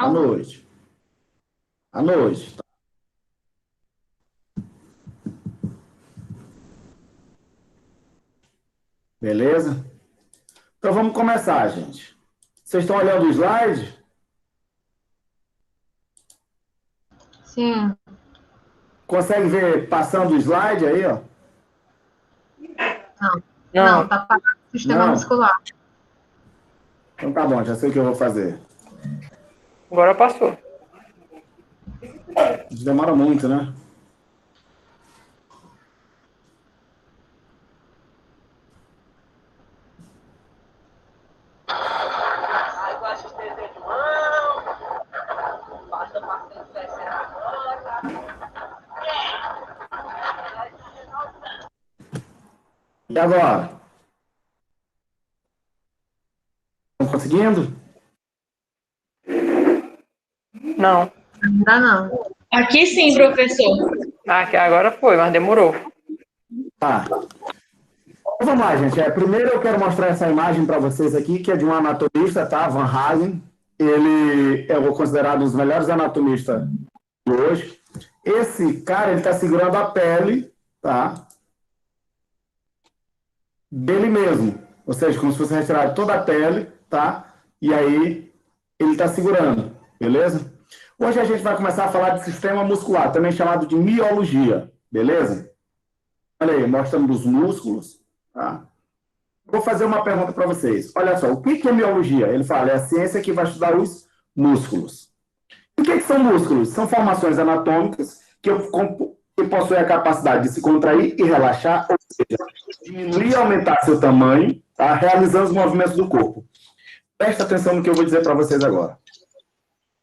À Tchau. noite. À noite. Beleza? Então vamos começar, gente. Vocês estão olhando o slide? Sim. Consegue ver passando o slide aí, ó? Não. Não, Não, tá parado o sistema Não? muscular. Então tá bom, já sei o que eu vou fazer. agora passou. Isso demora muito, né? E agora? Estão conseguindo? Não. Ainda não. Aqui sim, professor. Ah, que agora foi, mas demorou. Tá. Então, vamos lá, gente. Primeiro eu quero mostrar essa imagem para vocês aqui, que é de um anatomista, tá? Van Hagen. Ele é considerado um dos melhores anatomistas de hoje. Esse cara, ele está segurando a pele, tá? Dele mesmo. Ou seja, como se fosse retirado toda a pele, tá? E aí ele está segurando, beleza? Hoje a gente vai começar a falar de sistema muscular, também chamado de miologia, beleza? Olha aí, mostrando os músculos, tá? Vou fazer uma pergunta para vocês. Olha só, o que é miologia? Ele fala, é a ciência que vai estudar os músculos. O que são músculos? São formações anatômicas que possuem a capacidade de se contrair e relaxar, ou seja, diminuir e aumentar seu tamanho, tá? Realizando os movimentos do corpo. Presta atenção no que eu vou dizer para vocês agora.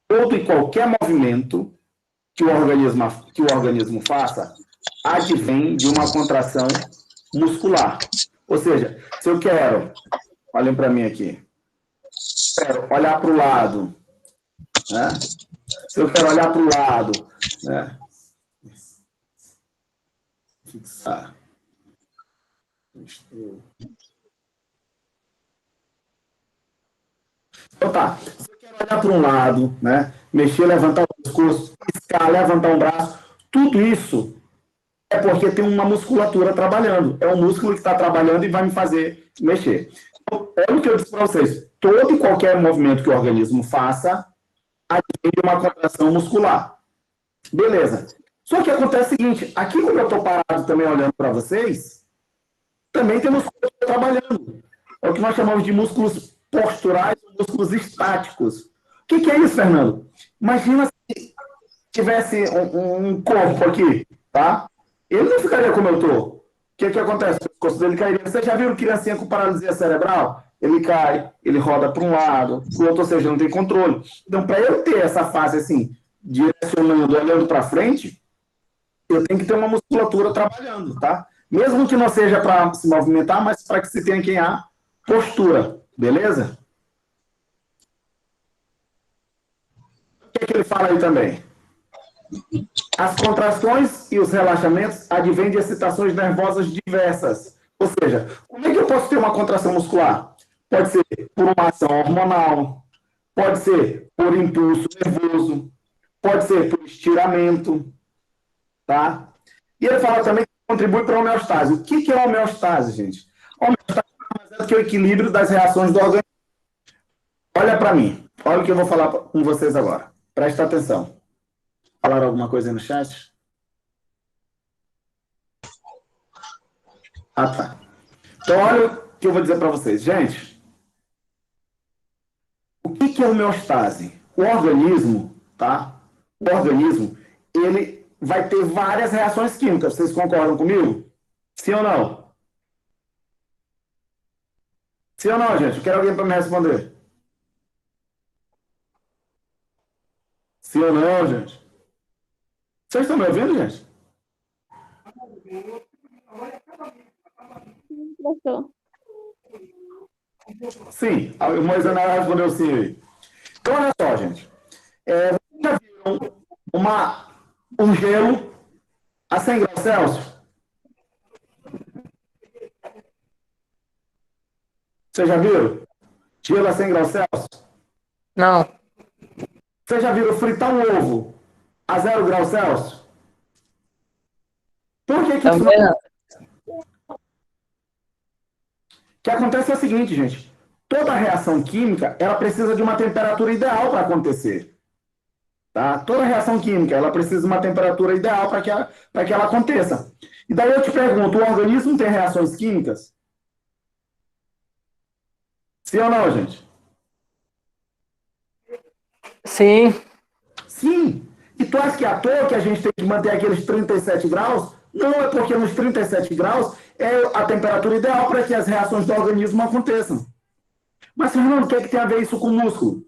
Todo e qualquer movimento que o organismo faça advém de uma contração muscular. Ou seja, se eu quero, olhem para mim aqui, quero olhar para o lado, né? Se eu quero olhar para o lado, né? Fixar. Então tá, se eu quero olhar para um lado, né? Mexer, levantar o pescoço, piscar, levantar um braço, tudo isso é porque tem uma musculatura trabalhando. É um músculo que está trabalhando e vai me fazer mexer. Então, olha o que eu disse para vocês. Todo e qualquer movimento que o organismo faça advém de uma contração muscular. Beleza. Só que acontece o seguinte, aqui como eu estou parado também olhando para vocês, também tem musculatura trabalhando. É o que nós chamamos de músculos posturais, músculos estáticos. O que é isso, Fernando? Imagina se tivesse um corpo aqui, tá? Ele não ficaria como eu estou. O que acontece? O pescoço dele cairia. Você já viu criancinha com paralisia cerebral? Ele cai, ele roda para um lado, para o outro, ou seja, não tem controle. Então, para eu ter essa fase assim, direcionando, olhando para frente, eu tenho que ter uma musculatura trabalhando, tá? Mesmo que não seja para se movimentar, mas para que se tenha postura, beleza? O que ele fala aí também? As contrações e os relaxamentos advêm de excitações nervosas diversas. Ou seja, como é que eu posso ter uma contração muscular? Pode ser por uma ação hormonal, pode ser por impulso nervoso, pode ser por estiramento, tá? E ele fala também que contribui para a homeostase. O que é a homeostase, gente? A homeostase é o equilíbrio das reações do organismo. Olha para mim. Olha o que eu vou falar com vocês agora. Presta atenção. Falaram alguma coisa aí no chat? Ah, tá. Então, olha o que eu vou dizer para vocês. Gente, o que é homeostase? O organismo, tá? O organismo, ele vai ter várias reações químicas. Vocês concordam comigo? Sim ou não? Sim ou não, gente? Eu quero alguém para me responder. Sim ou não, gente? Vocês estão me ouvindo, gente? Professor. Sim. A Moisés respondeu sim. Então, olha só, gente. Vocês já viram um gelo a 100 graus Celsius? Vocês já viram? Gelo a 100 graus Celsius? Não. Vocês já viram fritar um ovo a 0 graus Celsius? Por que que isso Também não. O que acontece é o seguinte, gente. Toda reação química, ela precisa de uma temperatura ideal para acontecer. Tá? Toda reação química, ela precisa de uma temperatura ideal para que ela aconteça. E daí eu te pergunto, o organismo tem reações químicas? Sim ou não, gente? Sim. Sim. E tu acha que é à toa que a gente tem que manter aqueles 37 graus? Não, é porque nos 37 graus é a temperatura ideal para que as reações do organismo aconteçam. Mas, Fernando, o que, é que tem a ver isso com o músculo?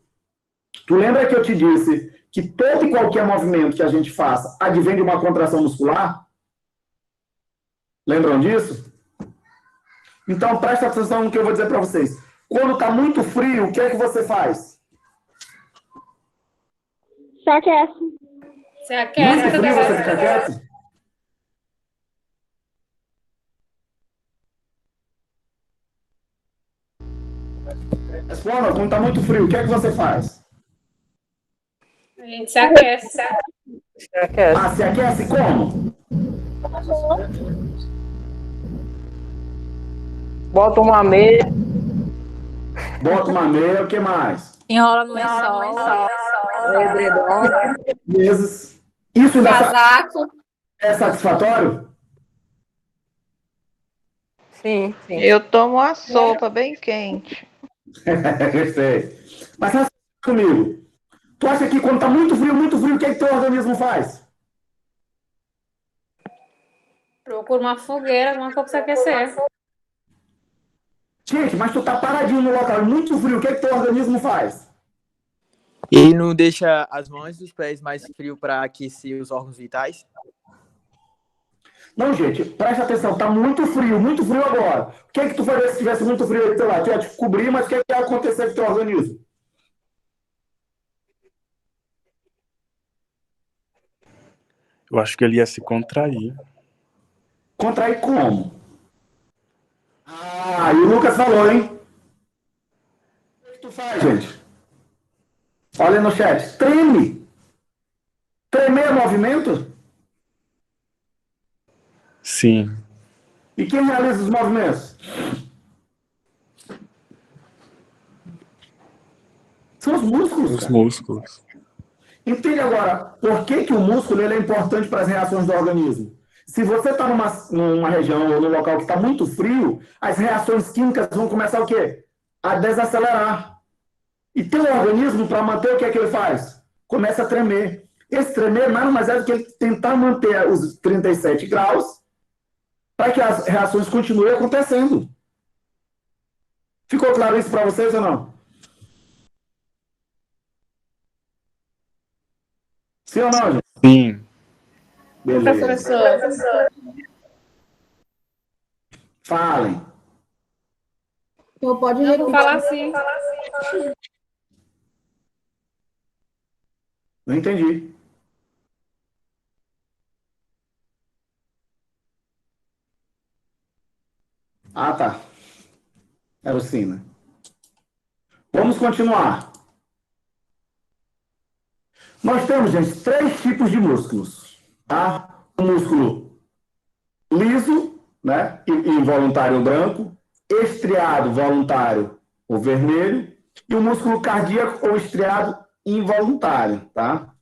Tu lembra que eu te disse que todo e qualquer movimento que a gente faça advém de uma contração muscular? Lembram disso? Então, presta atenção no que eu vou dizer para vocês. Quando está muito frio, o que é que você faz? Se aquece. Você Muito aquece, frio, você fica quieto? Responda, quando está muito frio, o que é que você faz? a gente se aquece. Ah, se aquece como? Bota uma meia. Bota uma meia, o que mais? Enrola no lençol. Edredom. Meses. Isso ainda Casaco. é satisfatório? Sim. Eu tomo uma sopa bem quente. Gostei. Mas pensa comigo. Tu acha que quando está muito frio, o que é que teu organismo faz? Procura uma fogueira, alguma coisa para se aquecer. Gente, mas tu tá paradinho no local, muito frio, o que é que teu organismo faz? Ele não deixa as mãos e os pés mais frios para aquecer os órgãos vitais? Não, gente, presta atenção, tá muito frio agora. O que é que tu faria se tivesse muito frio aí, sei lá, tu ia te cobrir, mas o que é que ia acontecer com o teu organismo? Eu acho que ele ia se contrair. Contrair como? Ah, e o Lucas falou, hein? O que tu faz, gente? Olha no chat. Treme. Tremer é movimento? Sim. E quem realiza os movimentos? São os músculos, Os cara. músculos. Entende agora por que, que o músculo ele é importante para as reações do organismo? Se você está numa região ou num local que está muito frio, as reações químicas vão começar o quê? A desacelerar. E teu organismo, para manter, o que é que ele faz? Começa a tremer. Esse tremer nada mais é do que ele tentar manter os 37 graus para que as reações continuem acontecendo. Ficou claro isso para vocês ou não? Sim ou não, gente? Sim. Beleza. Professor. Falem. Então pode Não, fala assim. Não entendi. Ah, tá. Era o sim, né? Vamos continuar. Nós temos, gente, 3 tipos de músculos. Tá? O músculo liso, né? Involuntário branco, estriado voluntário ou vermelho, e o músculo cardíaco ou estriado involuntário, tá?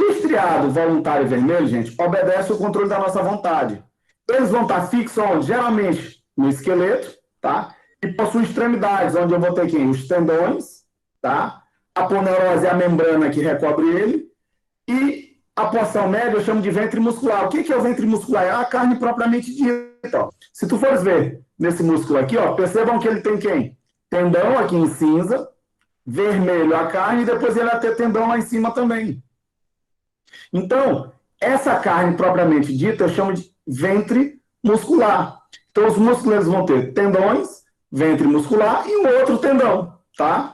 O estriado voluntário vermelho, gente, obedece o controle da nossa vontade. Eles vão estar fixos onde? Geralmente no esqueleto, tá? E possuem extremidades, onde eu vou ter aqui os tendões, tá? A poneurose é a membrana que recobre ele, e a porção média eu chamo de ventre muscular. O que é o ventre muscular? É a carne propriamente dita. Ó. Se tu fores ver nesse músculo aqui, ó, percebam que ele tem quem? Tendão aqui em cinza, vermelho a carne, e depois ele vai ter tendão lá em cima também. Então, essa carne propriamente dita eu chamo de ventre muscular. Então, os músculos eles vão ter tendões, ventre muscular e um outro tendão, tá?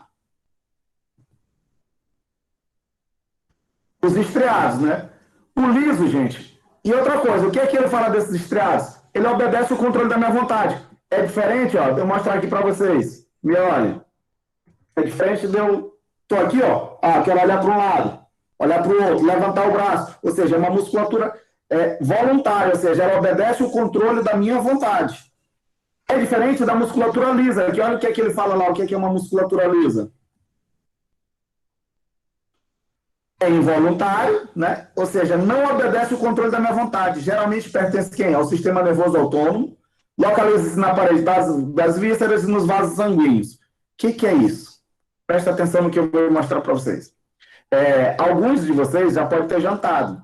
Os estriados, né? O liso, gente. E outra coisa, o que é que ele fala desses estriados? Ele obedece o controle da minha vontade. É diferente, ó. Eu vou mostrar aqui para vocês. Me olhem. É diferente de eu Estou aqui, ó, quero olhar para um lado, olhar para o outro, levantar o braço. Ou seja, é uma musculatura voluntária, ou seja, ela obedece o controle da minha vontade. É diferente da musculatura lisa, que olha o que é que ele fala lá, o que é uma musculatura lisa. É involuntário, né? Ou seja, não obedece o controle da minha vontade. Geralmente pertence quem? Ao sistema nervoso autônomo, localiza-se na parede das vísceras e nos vasos sanguíneos. O que é isso? Presta atenção no que eu vou mostrar para vocês. Alguns de vocês já podem ter jantado,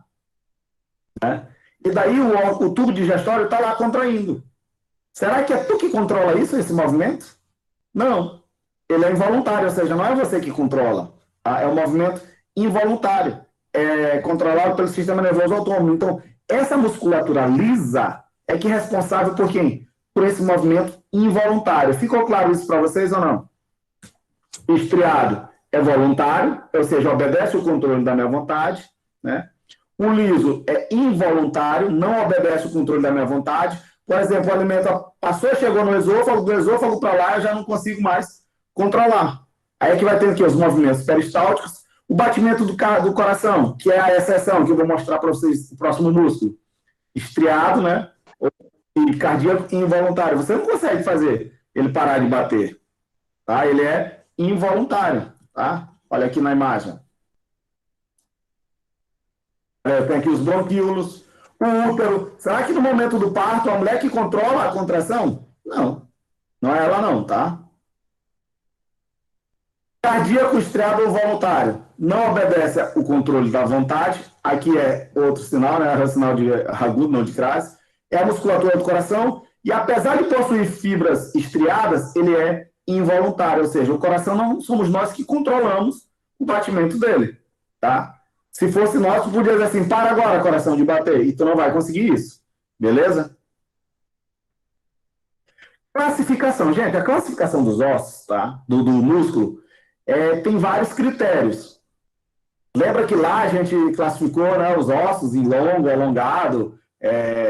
né? E daí o tubo digestório está lá contraindo. Será que é tu que controla isso, esse movimento? Não. Ele é involuntário, ou seja, não é você que controla. Tá? É um movimento involuntário, controlado pelo sistema nervoso autônomo. Então, essa musculatura lisa é que é responsável por quem? Por esse movimento involuntário. Ficou claro isso para vocês ou não? Estriado é voluntário, ou seja, obedece o controle da minha vontade, né? O liso é involuntário, não obedece o controle da minha vontade. Por exemplo, o alimento passou, chegou no esôfago, do esôfago para lá, eu já não consigo mais controlar. Aí é que vai ter aqui os movimentos peristálticos, o batimento do coração, que é a exceção, que eu vou mostrar para vocês, o próximo músculo. Estriado, né? E cardíaco involuntário. Você não consegue fazer ele parar de bater. Tá? Ele é involuntário. Tá? Olha aqui na imagem. Tem aqui os bronquíolos, o útero. Será que no momento do parto a mulher que controla a contração? Não. Não é ela não, tá? Cardíaco estriado ou voluntário. Não obedece o controle da vontade. Aqui é outro sinal, né? É o sinal de agudo, não de crase. É a musculatura do coração. E apesar de possuir fibras estriadas, ele é involuntário. Ou seja, o coração não somos nós que controlamos o batimento dele. Tá? Se fosse nós, tu podia dizer assim, para agora, coração, de bater. E tu não vai conseguir isso. Beleza? Classificação. Gente, a classificação dos ossos, tá? Do músculo, tem vários critérios. Lembra que lá a gente classificou, né, os ossos em longo, alongado,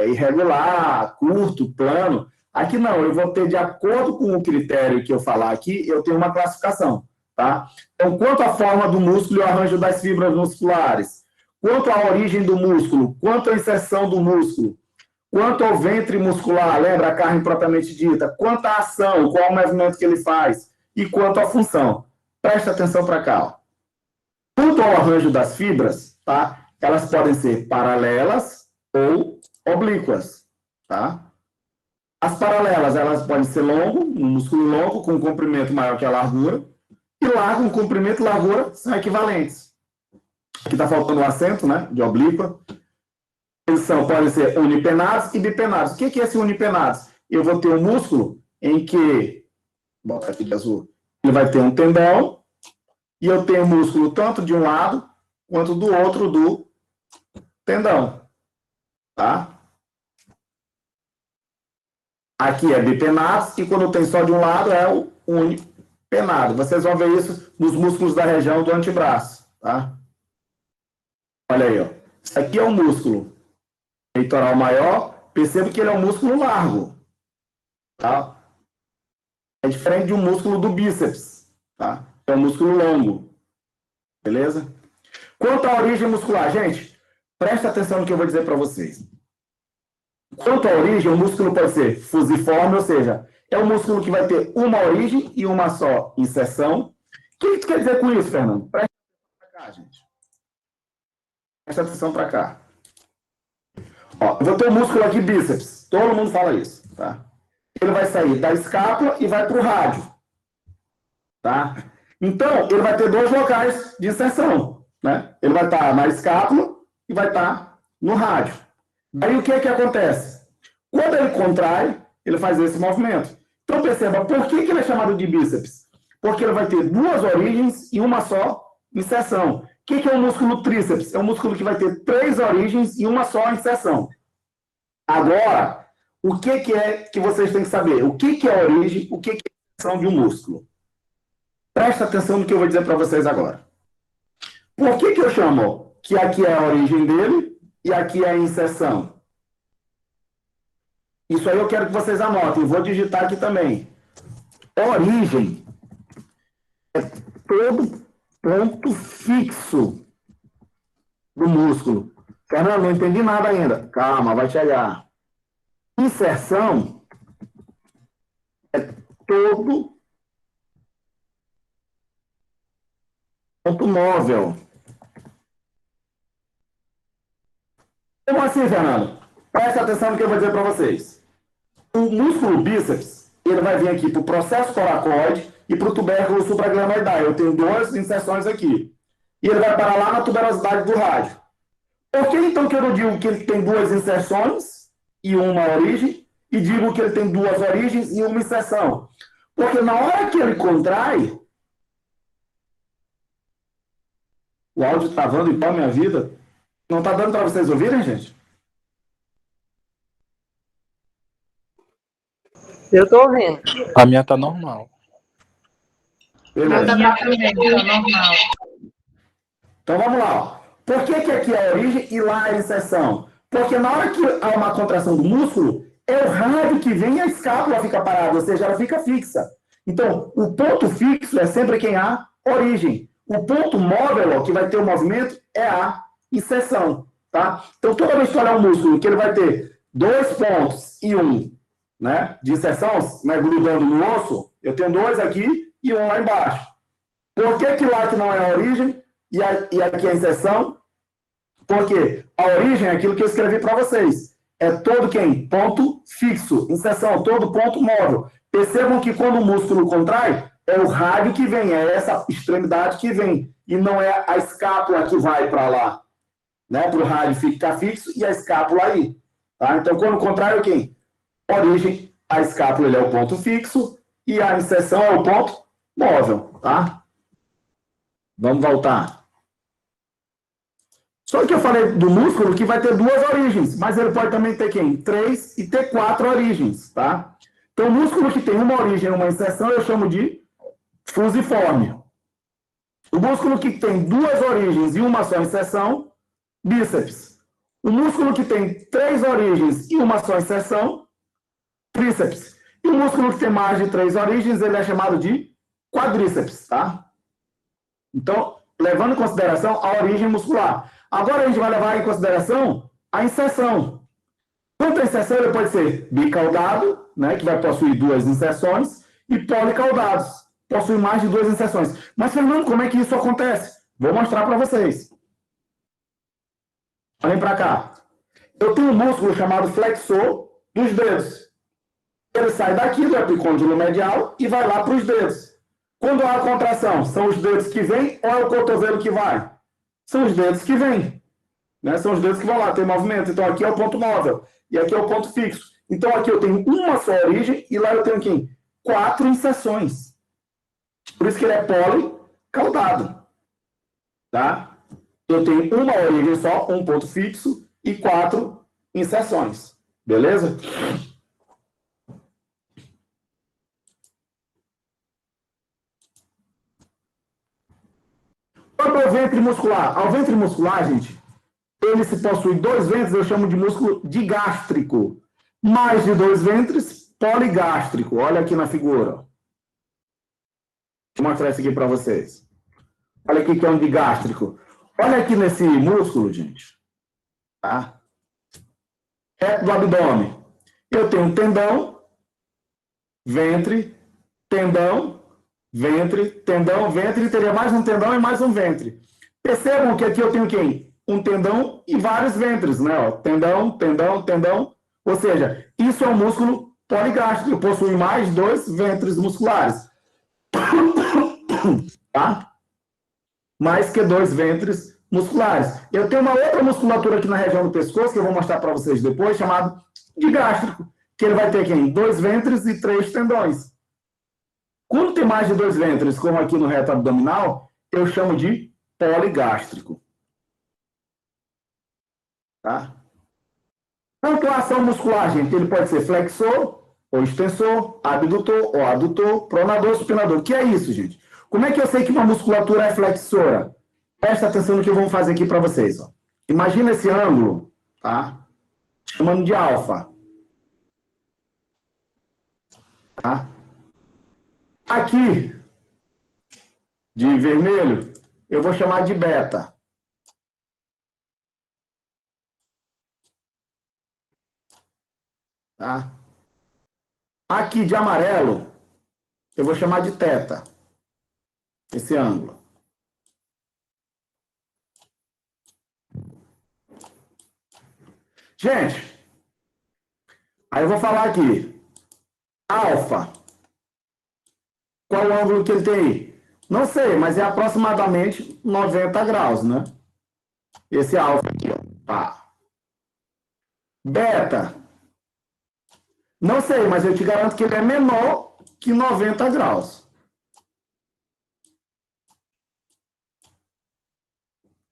irregular, curto, plano. Aqui não, eu vou ter, de acordo com o critério que eu falar aqui, eu tenho uma classificação. Tá? Então, quanto à forma do músculo e o arranjo das fibras musculares, quanto à origem do músculo, quanto à inserção do músculo, quanto ao ventre muscular, lembra a carne propriamente dita, quanto à ação, qual é o movimento que ele faz, e quanto à função. Presta atenção para cá. Ó. Quanto ao arranjo das fibras, tá? Elas podem ser paralelas ou oblíquas. Tá? As paralelas, elas podem ser longo, um músculo longo, com um comprimento maior que a largura, e largo, um comprimento e largura são equivalentes. Aqui está faltando o acento, né, de oblíqua. Eles podem ser unipenados e bipenados. O que é esse unipenados? Eu vou ter um músculo em que, bota aqui de azul, ele vai ter um tendão, e eu tenho músculo tanto de um lado, quanto do outro do tendão. Tá? Aqui é bipenados, e quando tem só de um lado é o unipenado. Vocês vão ver isso nos músculos da região do antebraço. Tá? Olha aí, ó. Isso aqui é um músculo peitoral maior. Perceba que ele é um músculo largo. Tá? É diferente de um músculo do bíceps. Tá? É um músculo longo. Beleza? Quanto à origem muscular, gente, presta atenção no que eu vou dizer para vocês. Quanto à origem, o músculo pode ser fusiforme, ou seja, é um músculo que vai ter uma origem e uma só inserção. O que tu quer dizer com isso, Fernando? Presta atenção para cá, gente. Presta atenção para cá. Ó, eu vou ter um músculo aqui, bíceps. Todo mundo fala isso, tá? Ele vai sair da escápula e vai para o rádio. Tá? Então, ele vai ter dois locais de inserção. Né? Ele vai estar na escápula e vai estar no rádio. Daí o que é que acontece? Quando ele contrai, ele faz esse movimento. Então perceba, por que ele é chamado de bíceps? Porque ele vai ter duas origens e uma só inserção. O que é o músculo tríceps? É um músculo que vai ter três origens e uma só inserção. Agora, o que é que vocês têm que saber? O que é a origem, o que é a inserção de um músculo? Presta atenção no que eu vou dizer para vocês agora. Por que eu chamo que aqui é a origem dele e aqui é a inserção? Isso aí eu quero que vocês anotem. Vou digitar aqui também. Origem é todo ponto fixo do músculo. Fernando, não entendi nada ainda. Calma, vai chegar. Inserção é todo ponto móvel. Como assim, Fernando? Presta atenção no que eu vou dizer para vocês. O músculo bíceps, ele vai vir aqui para o processo coracoide e para o tubérculo supraglenoidal. Eu tenho duas inserções aqui. E ele vai parar lá na tuberosidade do rádio. Por que então que eu não digo que ele tem duas inserções e uma origem, e digo que ele tem duas origens e uma inserção? Porque na hora que ele contrai, o áudio travando igual a minha vida, não está dando para vocês ouvirem, gente? Eu tô ouvindo. A minha tá normal. Beleza. Então vamos lá. Ó. Por que aqui é a origem e lá é a inserção? Porque na hora que há uma contração do músculo, é o rádio que vem e a escápula fica parada, ou seja, ela fica fixa. Então, o ponto fixo é sempre quem há origem. O ponto móvel, ó, que vai ter o movimento, é a inserção. Tá? Então, toda vez que olhar um músculo que ele vai ter 2 pontos e 1, né, de inserção, né, grudando no osso, eu tenho 2 aqui e 1 lá embaixo. Por que lá que não é a origem e aqui é a inserção? Porque a origem é aquilo que eu escrevi para vocês. É todo quem? Ponto fixo. Inserção, todo ponto móvel. Percebam que quando o músculo contrai, é o rádio que vem, é essa extremidade que vem. E não é a escápula que vai para lá. Né? Para o rádio ficar fixo e a escápula aí. Tá? Então, quando contrai, é quem? Origem, a escápula ele é o ponto fixo e a inserção é o ponto móvel. Tá? Vamos voltar. Só que eu falei do músculo que vai ter 2 origens, mas ele pode também ter quem? 3 e ter 4 origens, tá? Então, o músculo que tem uma origem e uma inserção, eu chamo de fusiforme. O músculo que tem 2 origens e uma só inserção, bíceps. O músculo que tem 3 origens e uma só inserção, tríceps. E o músculo que tem mais de 3 origens, ele é chamado de quadríceps, tá? Então, levando em consideração a origem muscular. Agora a gente vai levar em consideração a inserção. Quanto à inserção, ele pode ser bicaudado, né, que vai possuir 2 inserções, e policaudados, possui mais de 2 inserções. Mas, Fernando, como é que isso acontece? Vou mostrar para vocês. Olhem para cá. Eu tenho um músculo chamado flexor dos dedos. Ele sai daqui do epicôndilo medial e vai lá para os dedos. Quando há a contração, são os dedos que vêm ou é o cotovelo que vai? São os dedos que vêm. Né? São os dedos que vão lá, tem movimento. Então, aqui é o ponto móvel. E aqui é o ponto fixo. Então, aqui eu tenho uma só origem e lá eu tenho quem? 4 inserções. Por isso que ele é policaudado. Tá? Eu tenho uma origem só, um ponto fixo e 4 inserções. Beleza? Quanto ao ventre muscular? Ao ventre muscular, gente, ele se possui 2 ventres, eu chamo de músculo digástrico. Mais de 2 ventres, poligástrico. Olha aqui na figura. Vou mostrar isso aqui para vocês. Olha aqui que é um digástrico. Olha aqui nesse músculo, gente. Tá? Reto do abdômen. Eu tenho um tendão, ventre, tendão, ventre, tendão, ventre, e teria mais um tendão e mais um ventre. Percebam que aqui eu tenho quem? Um tendão e vários ventres, né? Ó, tendão, tendão, tendão. Ou seja, isso é um músculo poligástrico, possui mais de 2 ventres musculares. Tá? Mais que 2 ventres musculares. Eu tenho uma outra musculatura aqui na região do pescoço, que eu vou mostrar para vocês depois, chamado digástrico, que ele vai ter quem? 2 ventres e 3 tendões. Quando tem mais de 2 ventres, como aqui no reto abdominal, eu chamo de poligástrico. Tá? Quanto à ação muscular, gente, ele pode ser flexor, ou extensor, abdutor, ou adutor, pronador, supinador. O que é isso, gente? Como é que eu sei que uma musculatura é flexora? Presta atenção no que eu vou fazer aqui para vocês. Ó. Imagina esse ângulo, tá? Chamando de alfa. Tá? Aqui, de vermelho, eu vou chamar de beta. Tá? Aqui de amarelo, eu vou chamar de teta. Esse ângulo. Gente, aí eu vou falar aqui. Alfa. Qual o ângulo que ele tem aí? Não sei, mas é aproximadamente 90 graus, né? Esse alfa aqui, ó. Tá. Beta. Não sei, mas eu te garanto que ele é menor que 90 graus.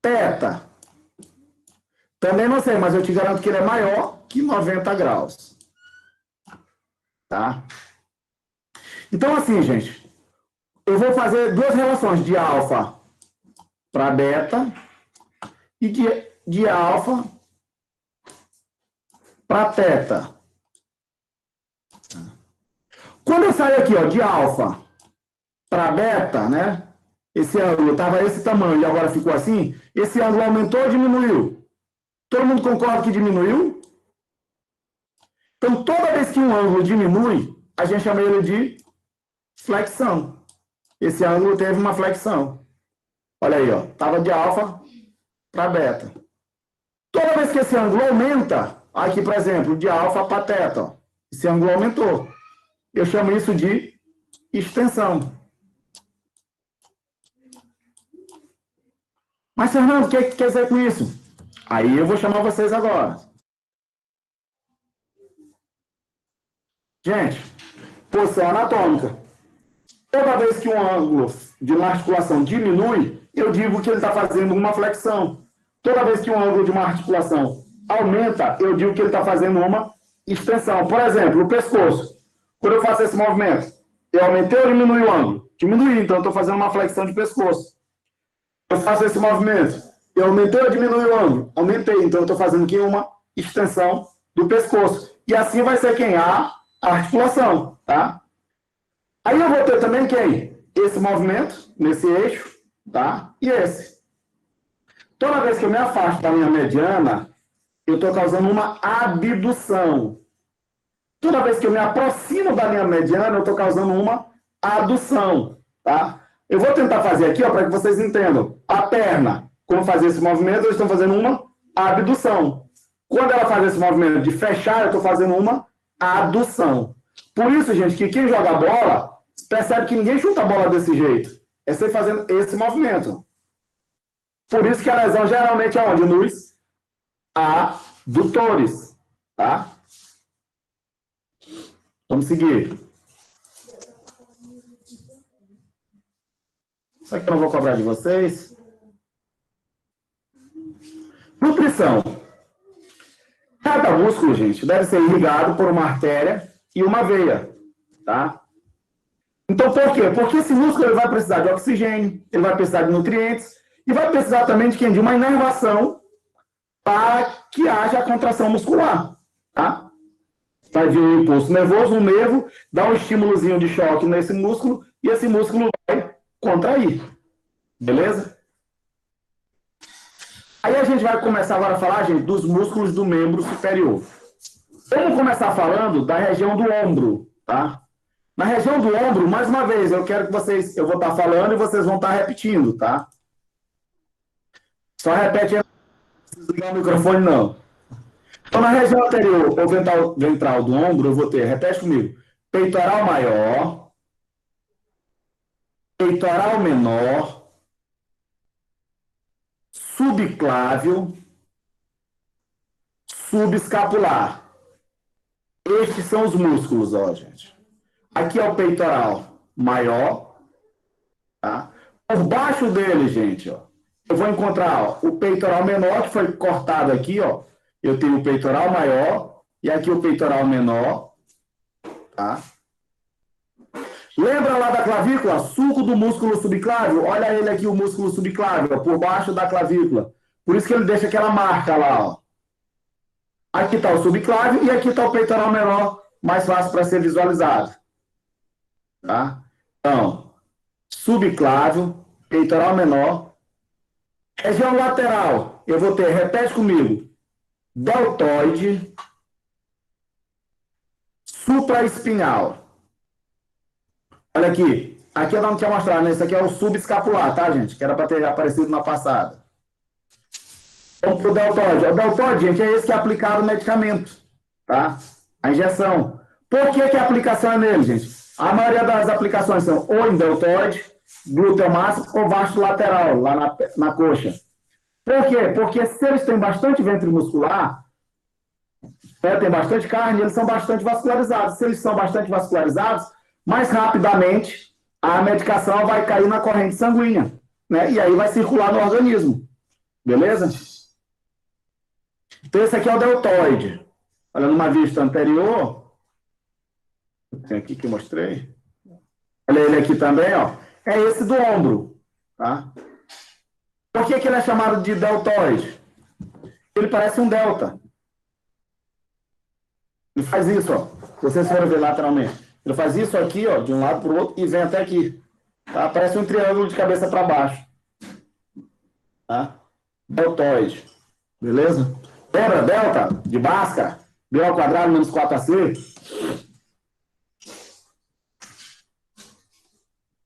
Teta. Também não sei, mas eu te garanto que ele é maior que 90 graus. Tá? Então, assim, gente, eu vou fazer duas relações de alfa para beta e de alfa para teta. Quando eu saio aqui, ó, de alfa para beta, né? Esse ângulo estava esse tamanho e agora ficou assim. Esse ângulo aumentou ou diminuiu? Todo mundo concorda que diminuiu? Então, toda vez que um ângulo diminui, a gente chama ele de flexão. Esse ângulo teve uma flexão. Olha aí, ó. Estava de alfa para beta. Toda vez que esse ângulo aumenta, aqui, por exemplo, de alfa para teta, ó, esse ângulo aumentou. Eu chamo isso de extensão. Mas, Fernando, o que quer dizer com isso? Aí eu vou chamar vocês agora. Gente, posição anatômica. Toda vez que um ângulo de uma articulação diminui, eu digo que ele está fazendo uma flexão. Toda vez que um ângulo de uma articulação aumenta, eu digo que ele está fazendo uma extensão. Por exemplo, o pescoço. Quando eu faço esse movimento, eu aumentei ou diminui o ângulo? Diminui, então eu estou fazendo uma flexão de pescoço. Eu faço esse movimento, eu aumentei ou diminui o ângulo? Aumentei, então eu estou fazendo aqui uma extensão do pescoço. E assim vai ser quem? A articulação, tá? Aí eu vou ter também quem? Esse movimento, nesse eixo, tá? E esse. Toda vez que eu me afasto da linha mediana, eu estou causando uma abdução. Toda vez que eu me aproximo da linha mediana, eu estou causando uma adução, tá? Eu vou tentar fazer aqui, ó, para que vocês entendam. A perna, quando fazer esse movimento, eu estou fazendo uma abdução. Quando ela faz esse movimento de fechar, eu estou fazendo uma adução. Por isso, gente, que quem joga bola, percebe que ninguém chuta a bola desse jeito. É você fazendo esse movimento. Por isso que a lesão geralmente é onde? Nos adutores, tá? Vamos seguir. Isso aqui eu não vou cobrar de vocês. Nutrição. Cada músculo, gente, deve ser irrigado por uma artéria e uma veia, tá? Então, por quê? Porque esse músculo ele vai precisar de oxigênio, ele vai precisar de nutrientes e vai precisar também de quem? De uma inervação para que haja a contração muscular, tá? Vai vir um impulso nervoso, um nervo, dá um estímulozinho de choque nesse músculo e esse músculo vai contrair. Beleza? Aí a gente vai começar agora a falar, gente, dos músculos do membro superior. Vamos começar falando da região do ombro, tá? Na região do ombro, mais uma vez, eu quero que vocês... Eu vou estar falando e vocês vão estar repetindo, tá? Só repete aí. Não precisa ligar o microfone, não. Então, na região anterior, ou ventral do ombro, eu vou ter, repete comigo, peitoral maior, peitoral menor, subclávio, subescapular. Estes são os músculos, ó, gente. Aqui é o peitoral maior, tá? Por baixo dele, gente, ó, eu vou encontrar, ó, o peitoral menor, que foi cortado aqui, ó. Eu tenho o peitoral maior e aqui o peitoral menor, tá? Lembra lá da clavícula? Sulco do músculo subclávio? Olha ele aqui, o músculo subclávio, ó, por baixo da clavícula. Por isso que ele deixa aquela marca lá, ó. Aqui está o subclávio e aqui está o peitoral menor, mais fácil para ser visualizado. Tá? Então, subclávio, peitoral menor, Região lateral, eu vou ter, repete comigo, deltoide, supraespinhal. Olha aqui. Aqui eu não tinha mostrado, né? Isso aqui é o subescapular, tá, gente? Que era para ter aparecido na passada. Vamos para o deltoide. O deltoide, gente, é esse que é aplicado o medicamento, tá? A injeção. Por que a aplicação é nele, gente? A maioria das aplicações são ou em deltoide, glúteo máximo ou vasto lateral, lá na coxa. Por quê? Porque se eles têm bastante ventre muscular, tem bastante carne, eles são bastante vascularizados. Se eles são bastante vascularizados, mais rapidamente a medicação vai cair na corrente sanguínea, né? E aí vai circular no organismo. Beleza? Então, esse aqui é o deltoide. Olha, numa vista anterior, tem aqui que eu mostrei. Olha ele aqui também, ó. É esse do ombro, tá? Por que ele é chamado de deltoide? Ele parece um delta. Ele faz isso, ó. Vocês foram ver lateralmente. Ele faz isso aqui, ó, de um lado para o outro e vem até aqui. Tá? Parece um triângulo de cabeça para baixo. Tá? Deltoide. Beleza? Lembra? Delta, de Bhaskara, B ao quadrado menos 4AC.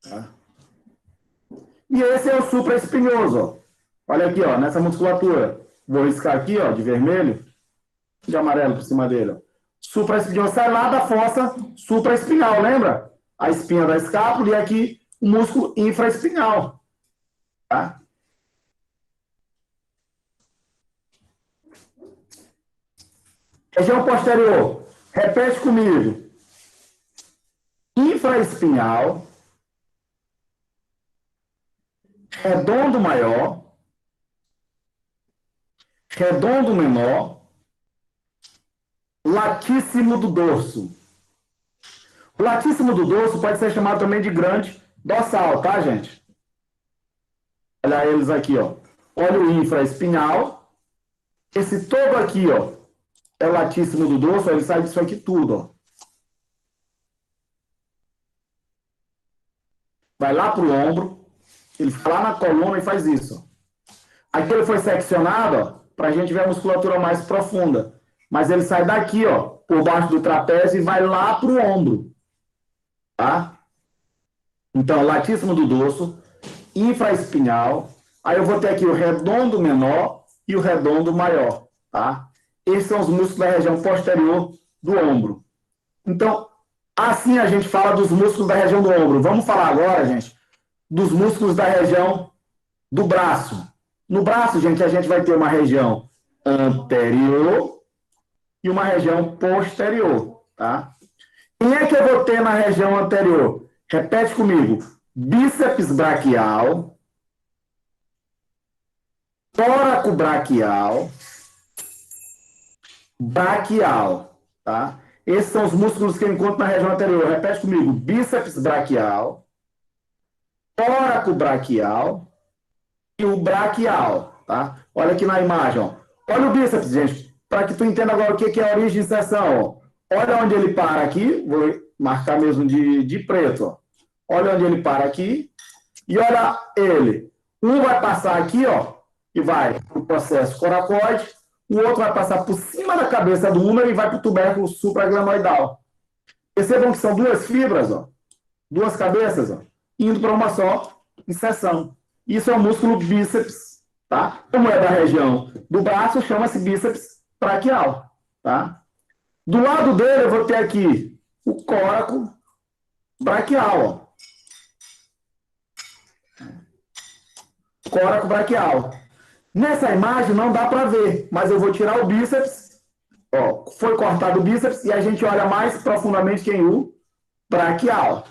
Tá? E esse é o supraespinhoso, ó. Olha aqui, ó, nessa musculatura. Vou riscar aqui, ó, de vermelho, de amarelo por cima dele, ó. Supraespinhoso sai lá da fossa supraespinhal, lembra? A espinha da escápula e aqui o músculo infraespinhal. Tá? Região posterior. Repete comigo. Infraespinhal. Redondo maior. Redondo menor. Latíssimo do dorso. O latíssimo do dorso pode ser chamado também de grande dorsal, tá, gente? Olha eles aqui, ó. Olha o infraespinhal. Esse todo aqui, ó, é o latíssimo do dorso, ele sai disso aqui tudo, ó. Vai lá pro ombro, ele fica lá na coluna e faz isso, ó. Aqui ele foi seccionado, ó, pra gente ver a musculatura mais profunda. Mas ele sai daqui, ó, por baixo do trapézio e vai lá para o ombro. Tá? Então, latíssimo do dorso, infraespinhal. Aí eu vou ter aqui o redondo menor e o redondo maior. Tá? Esses são os músculos da região posterior do ombro. Então, assim a gente fala dos músculos da região do ombro. Vamos falar agora, gente, dos músculos da região do braço. No braço, gente, a gente vai ter uma região anterior e uma região posterior, tá? Quem é que eu vou ter na região anterior? Repete comigo. Bíceps braquial, tóraco braquial, braquial, tá? Esses são os músculos que eu encontro na região anterior. Repete comigo. Bíceps braquial, tóraco braquial e o braquial, tá? Olha aqui na imagem, ó. Olha o bíceps, gente. Para que tu entenda agora o que é a origem de inserção. Ó. Olha onde ele para aqui. Vou marcar mesmo de preto. Ó. Olha onde ele para aqui. E olha ele. Um vai passar aqui, ó, e vai para o processo coracoide. O outro vai passar por cima da cabeça do húmero e vai para o tubérculo supraglenoidal. Percebam que são duas fibras, ó, duas cabeças, ó, indo para uma só inserção. Isso é o músculo bíceps, tá? Como é da região do braço, chama-se bíceps braquial, tá? Do lado dele eu vou ter aqui o córaco braquial, ó. Córaco braquial. Nessa imagem não dá para ver, mas eu vou tirar o bíceps, ó, foi cortado o bíceps e a gente olha mais profundamente quem o braquial,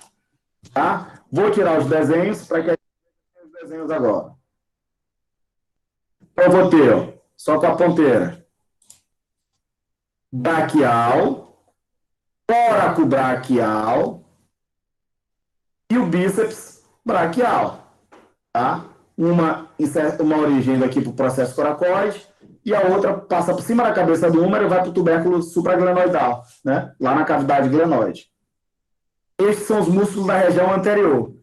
tá? Vou tirar os desenhos para que a gente veja os desenhos agora. Eu vou ter, ó, só com a ponteira. Braquial, tóraco braquial e o bíceps braquial, tá? Uma origem daqui para o processo coracoide e a outra passa por cima da cabeça do húmero e vai para o tubérculo supraglenoidal, né? Lá na cavidade glenoide. Estes são os músculos da região anterior.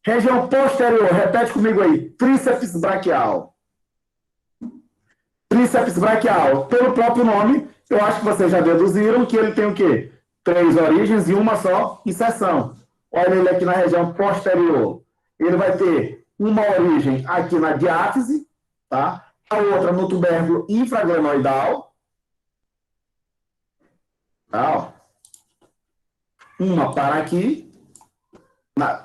Região posterior, repete comigo aí, tríceps braquial. tríceps braquial. Pelo próprio nome, eu acho que vocês já deduziram que ele tem o quê? 3 origens e uma só inserção. Olha ele aqui na região posterior. Ele vai ter uma origem aqui na diáfise, tá? A outra no tubérculo infraglenoidal. Tá, ó. Uma para aqui,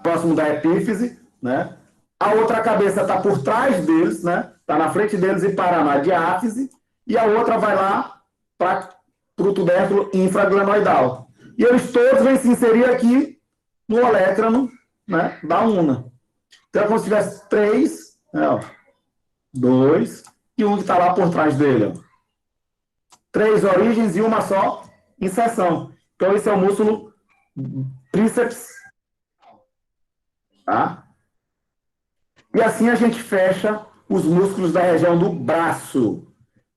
próximo da epífise, né? A outra cabeça está por trás deles, né? Está na frente deles e para na diáfise. E a outra vai lá para o tubérculo infraglenoidal. E eles todos vêm se inserir aqui no olécrano, né, da una. Então é como se tivesse 3, né, ó, 2 e um que está lá por trás dele. Ó. 3 origens e uma só inserção. Então esse é o músculo tríceps. Tá? E assim a gente fecha os músculos da região do braço.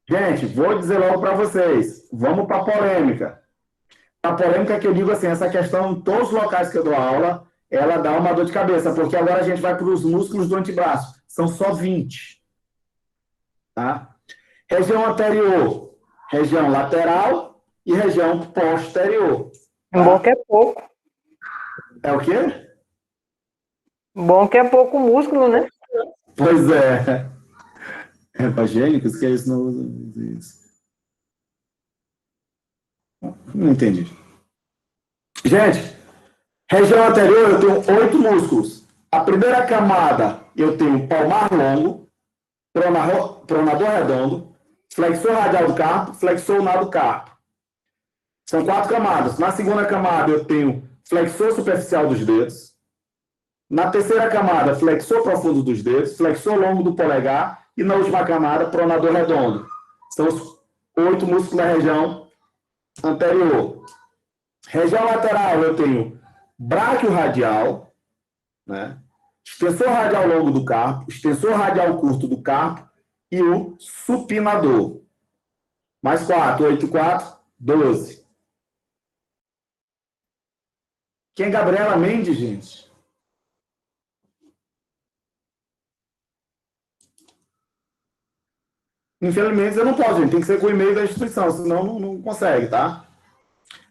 Gente, vou dizer logo para vocês. Vamos para a polêmica. A polêmica que eu digo assim, essa questão em todos os locais que eu dou aula, ela dá uma dor de cabeça, porque agora a gente vai para os músculos do antebraço. São só 20. Tá? Região anterior, região lateral e região posterior. Tá? Bom que é pouco. É o quê? Bom que é pouco músculo, né? Pois é. Evangélicos, que é isso? Não isso. Não entendi. Gente, região anterior eu tenho 8 músculos. A primeira camada eu tenho palmar longo, pronador redondo, flexor radial do carpo, flexor lunar do carpo. São 4 camadas. Na segunda camada eu tenho flexor superficial dos dedos. Na terceira camada, flexor profundo dos dedos, flexor longo do polegar e na última camada, pronador redondo. São os 8 músculos da região anterior. Região lateral eu tenho bráquio radial, né? Extensor radial longo do carpo, extensor radial curto do carpo e o supinador. Mais 4, 8, 4, 12. Quem é Gabriela Mendes, gente? Infelizmente, eu não posso, gente. Tem que ser com o e-mail da instituição, senão não consegue, tá?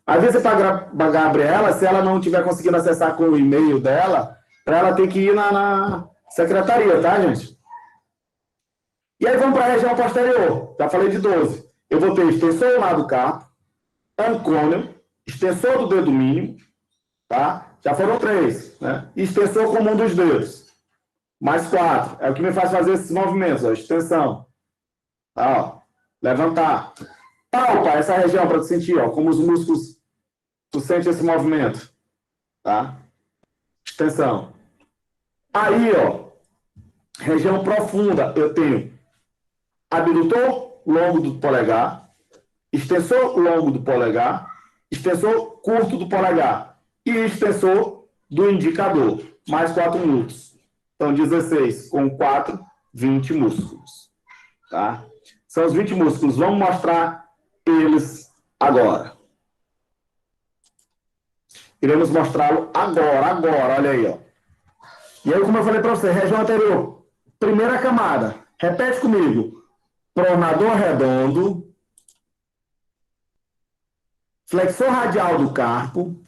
Às vezes, para a Gabriela, se ela não estiver conseguindo acessar com o e-mail dela, para ela ter que ir na secretaria, tá, gente? E aí, vamos para a região posterior. Já falei de 12. Eu vou ter extensor lunar do carpo, ancônio, extensor do dedo mínimo, tá? Já foram 3, né? E extensor comum dos dedos. Mais 4. É o que me faz fazer esses movimentos, ó. Extensão. Tá, ó. Levantar. Palpa essa região para tu sentir, ó, como os músculos tu sente esse movimento. Tá? Extensão. Aí, ó, região profunda, eu tenho abdutor longo do polegar, extensor longo do polegar, extensor curto do polegar e extensor do indicador. Mais 4 músculos. Então, 16 com 4, 20 músculos. Tá? São os 20 músculos. Vamos mostrar eles agora. Iremos mostrá-lo agora. Olha aí, ó. E aí, como eu falei para você, região anterior. Primeira camada. Repete comigo. Pronador redondo. Flexor radial do carpo.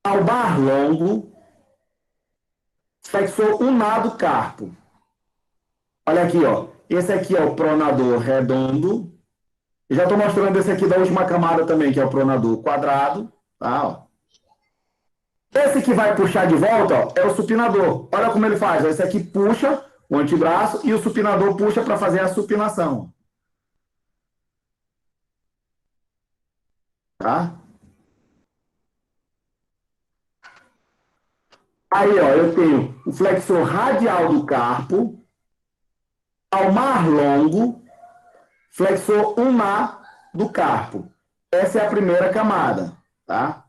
Albar longo. Flexor lunar do carpo. Olha aqui, ó. Esse aqui é o pronador redondo. Eu já estou mostrando esse aqui da última camada também, que é o pronador quadrado. Tá, ó. Esse que vai puxar de volta, ó, é o supinador. Olha como ele faz. Esse aqui puxa o antebraço e o supinador puxa para fazer a supinação. Tá? Aí, ó, eu tenho o flexor radial do carpo, palmar longo, flexor lunar do carpo. Essa é a primeira camada, tá?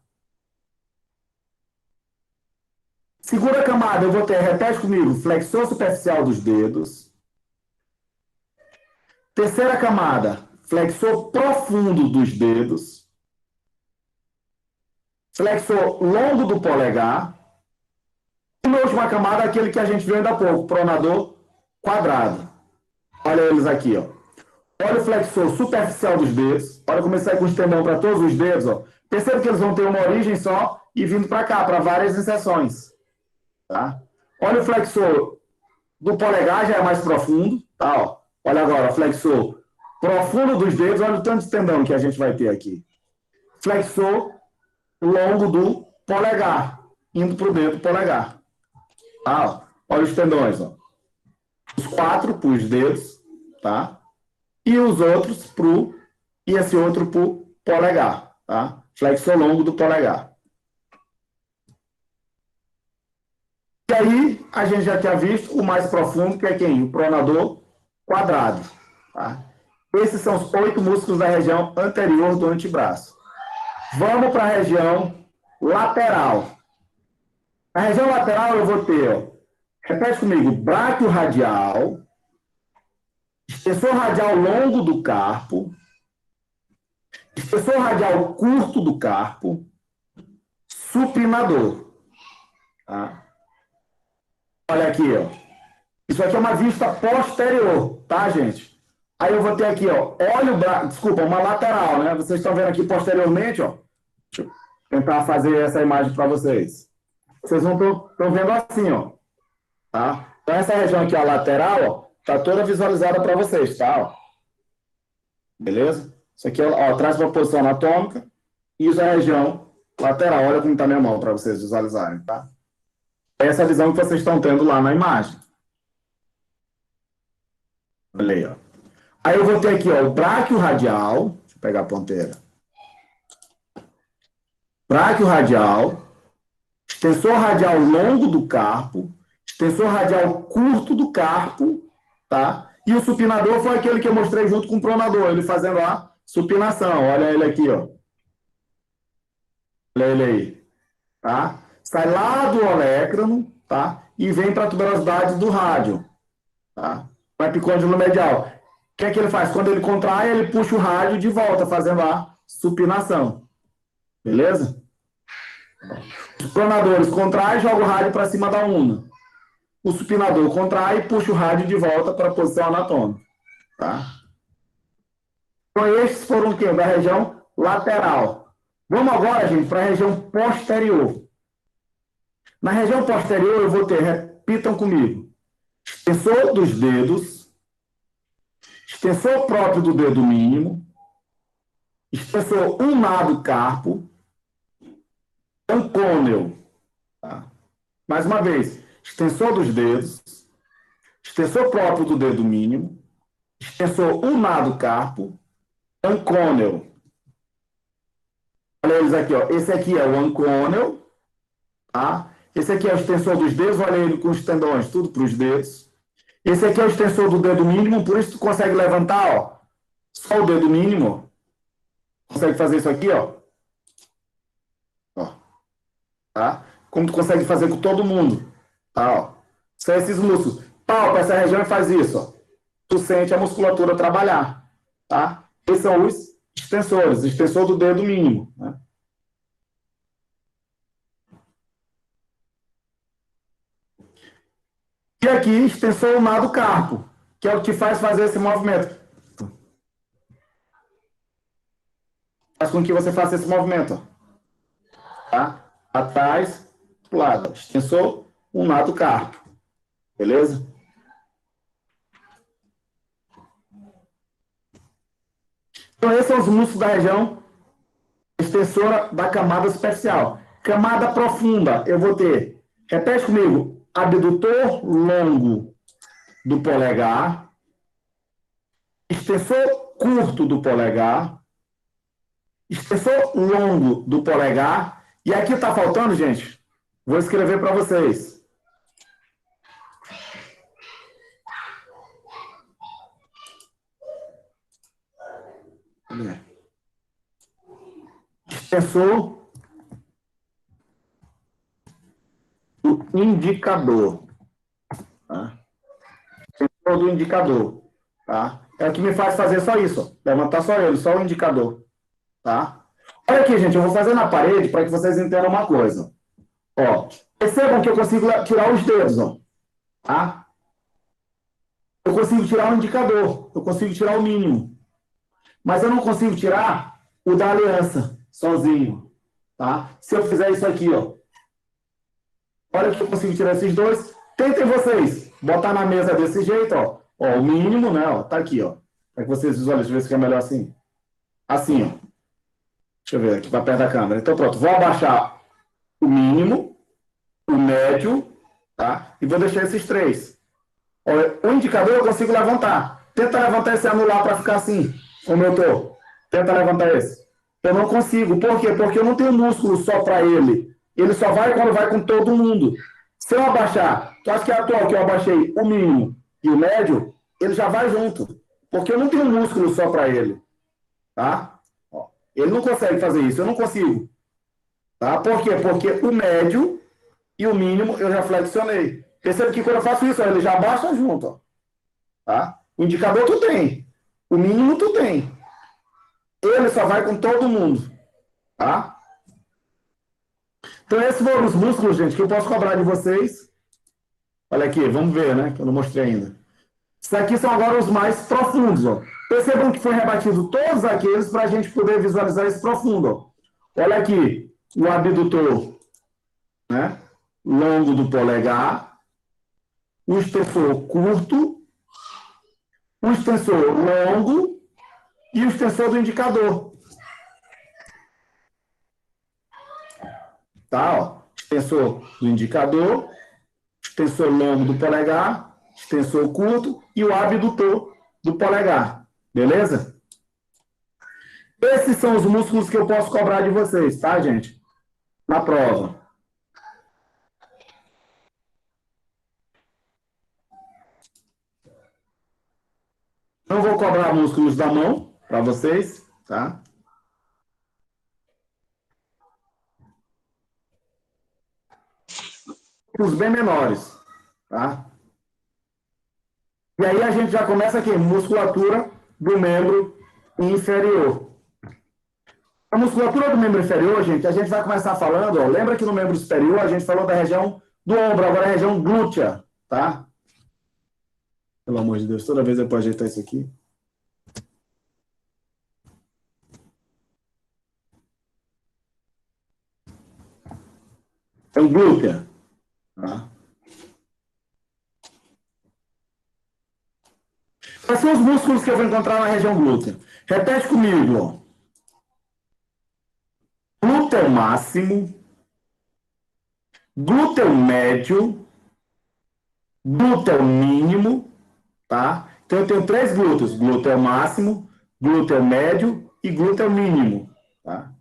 Segunda camada, eu vou ter, repete comigo, flexor superficial dos dedos. Terceira camada, flexor profundo dos dedos. Flexor longo do polegar. E na última camada, aquele que a gente viu ainda há pouco, pronador quadrado. Olha eles aqui, ó. Olha o flexor superficial dos dedos. Olha como ele sai com os tendão para todos os dedos, ó. Perceba que eles vão ter uma origem só e vindo para cá, para várias inserções. Tá? Olha o flexor do polegar, já é mais profundo. Tá, ó. Olha agora, flexor profundo dos dedos. Olha o tanto de tendão que a gente vai ter aqui. Flexor longo do polegar, indo para o dedo polegar. Tá, ó. Olha os tendões, ó. Os 4 para os dedos, tá? E os outros e esse outro para o polegar, tá? Flexor longo do polegar. E aí, a gente já tinha visto o mais profundo, que é quem? O pronador quadrado, tá? Esses são os 8 músculos da região anterior do antebraço. Vamos para a região lateral. Na região lateral eu vou ter, ó, repete comigo, bráquio radial, extensor radial longo do carpo, extensor radial curto do carpo, supinador. Tá? Olha aqui, ó. Isso aqui é uma vista posterior, tá, gente? Aí eu vou ter aqui, ó, olha o braço, desculpa, uma lateral, né? Vocês estão vendo aqui posteriormente, ó. Deixa eu tentar fazer essa imagem para vocês. Vocês não estão vendo assim, ó. Tá? Então essa região aqui, a lateral, ó, tá toda visualizada para vocês, tá? Ó. Beleza? Isso aqui, ó, traz para a posição anatômica. E isso é a região lateral. Olha como está minha mão para vocês visualizarem, tá? Essa é a visão que vocês estão tendo lá na imagem. Olha aí, ó. Aí eu vou ter aqui, ó, o bráquio radial. Deixa eu pegar a ponteira. Bráquio radial. Extensor radial longo do carpo. Extensor radial curto do carpo. Tá? E o supinador foi aquele que eu mostrei junto com o pronador. Ele fazendo a supinação. Olha ele aqui, ó. Olha ele aí. Tá? Sai lá do olecrano, tá? E vem para a tuberosidade do rádio. Tá? O epicôndilo medial. O que é que ele faz? Quando ele contrai, ele puxa o rádio de volta, fazendo a supinação. Beleza? Os pronadores contraem e jogam o rádio para cima da una. O supinador contrai e puxa o rádio de volta para a posição anatômica. Tá? Então, esses foram o quê? Da região lateral. Vamos agora, gente, para a região posterior. Na região posterior, eu vou ter, repitam comigo, extensor dos dedos, extensor próprio do dedo mínimo, extensor ulnar do carpo, ancôneo. Tá? Mais uma vez, extensor dos dedos, extensor próprio do dedo mínimo, extensor ulnar do carpo, ancôneo. Olha eles aqui, ó. Esse aqui é o ancôneo, tá? Esse aqui é o extensor dos dedos, olha ele com os tendões, tudo para os dedos. Esse aqui é o extensor do dedo mínimo, por isso tu consegue levantar, ó, só o dedo mínimo. Consegue fazer isso aqui, ó. Ó. Tá? Como tu consegue fazer com todo mundo. Tá, ó. São esses músculos. Palpa essa região e faz isso, ó. Tu sente a musculatura trabalhar, tá? Esses são os extensores, extensor do dedo mínimo, né? E aqui, extensor ulnar do carpo, que é o que faz fazer esse movimento. Faz com que você faça esse movimento, ó. Tá? Atrás, pro lado. Extensor ulnar do carpo. Beleza? Então, esses são os músculos da região extensora da camada superficial. Camada profunda, eu vou ter, repete comigo, abdutor longo do polegar, extensor curto do polegar, extensor longo do polegar, e aqui está faltando, gente, vou escrever para vocês. Extensor do indicador. Tá? Extensor do indicador. Tá? É o que me faz fazer só isso. Ó. Levantar só ele, só o indicador. Tá? Olha aqui, gente, eu vou fazer na parede para que vocês entendam uma coisa. Ó, percebam que eu consigo tirar os dedos. Ó. Tá? eu consigo tirar o indicador, eu consigo tirar o mínimo. Mas eu não consigo tirar o da aliança sozinho, tá? Se eu fizer isso aqui, ó. Olha que eu consigo tirar esses dois. Tentem vocês botar na mesa desse jeito, ó. Ó, o mínimo, né? Ó, tá aqui, ó. Para que vocês visualizem, deixa eu ver se fica melhor assim. Assim, ó. Deixa eu ver aqui para perto da câmera. Então, pronto. Vou abaixar o mínimo, o médio, tá? E vou deixar esses três. Olha, o indicador eu consigo levantar. Tenta levantar esse anular para ficar assim, como eu tô. Tenta levantar esse. Eu não consigo. Por quê? Porque eu não tenho músculo só para ele. Ele só vai quando vai com todo mundo. Se eu abaixar, tu acha que é atual que eu abaixei o mínimo e o médio, ele já vai junto. Porque eu não tenho músculo só para ele. Tá? Ó, ele não consegue fazer isso, eu não consigo. Tá? Por quê? Porque o médio e o mínimo eu já flexionei. Percebe que quando eu faço isso, ó, ele já abaixa junto. Ó. Tá? O indicador tu tem. O mínimo tu tem. Ele só vai com todo mundo. Tá? Então, esses foram os músculos, gente, que eu posso cobrar de vocês. Olha aqui, vamos ver, né? Que eu não mostrei ainda. Esses aqui são agora os mais profundos, ó. Percebam que foi rebatido todos aqueles para a gente poder visualizar esse profundo, ó. Olha aqui, o abdutor, né? Longo do polegar, o extensor curto, o extensor longo e o extensor do indicador. Tá, ó. Extensor do indicador, extensor longo do polegar, extensor curto e o abdutor do polegar. Beleza? Esses são os músculos que eu posso cobrar de vocês, tá, gente? Na prova. Não vou cobrar músculos da mão para vocês, tá? Os bem menores, tá? E aí a gente já começa aqui, musculatura do membro inferior. A musculatura do membro inferior, gente, a gente vai começar falando, ó, lembra que no membro superior a gente falou da região do ombro, agora é a região glútea, tá? Pelo amor de Deus, toda vez eu posso ajeitar isso aqui. É o glútea. Tá? Quais são os músculos que eu vou encontrar na região glútea? Repete comigo, ó. Glúteo máximo, glúteo médio, glúteo mínimo, tá? Então eu tenho três glúteos: glúteo máximo, glúteo médio e glúteo mínimo, tá?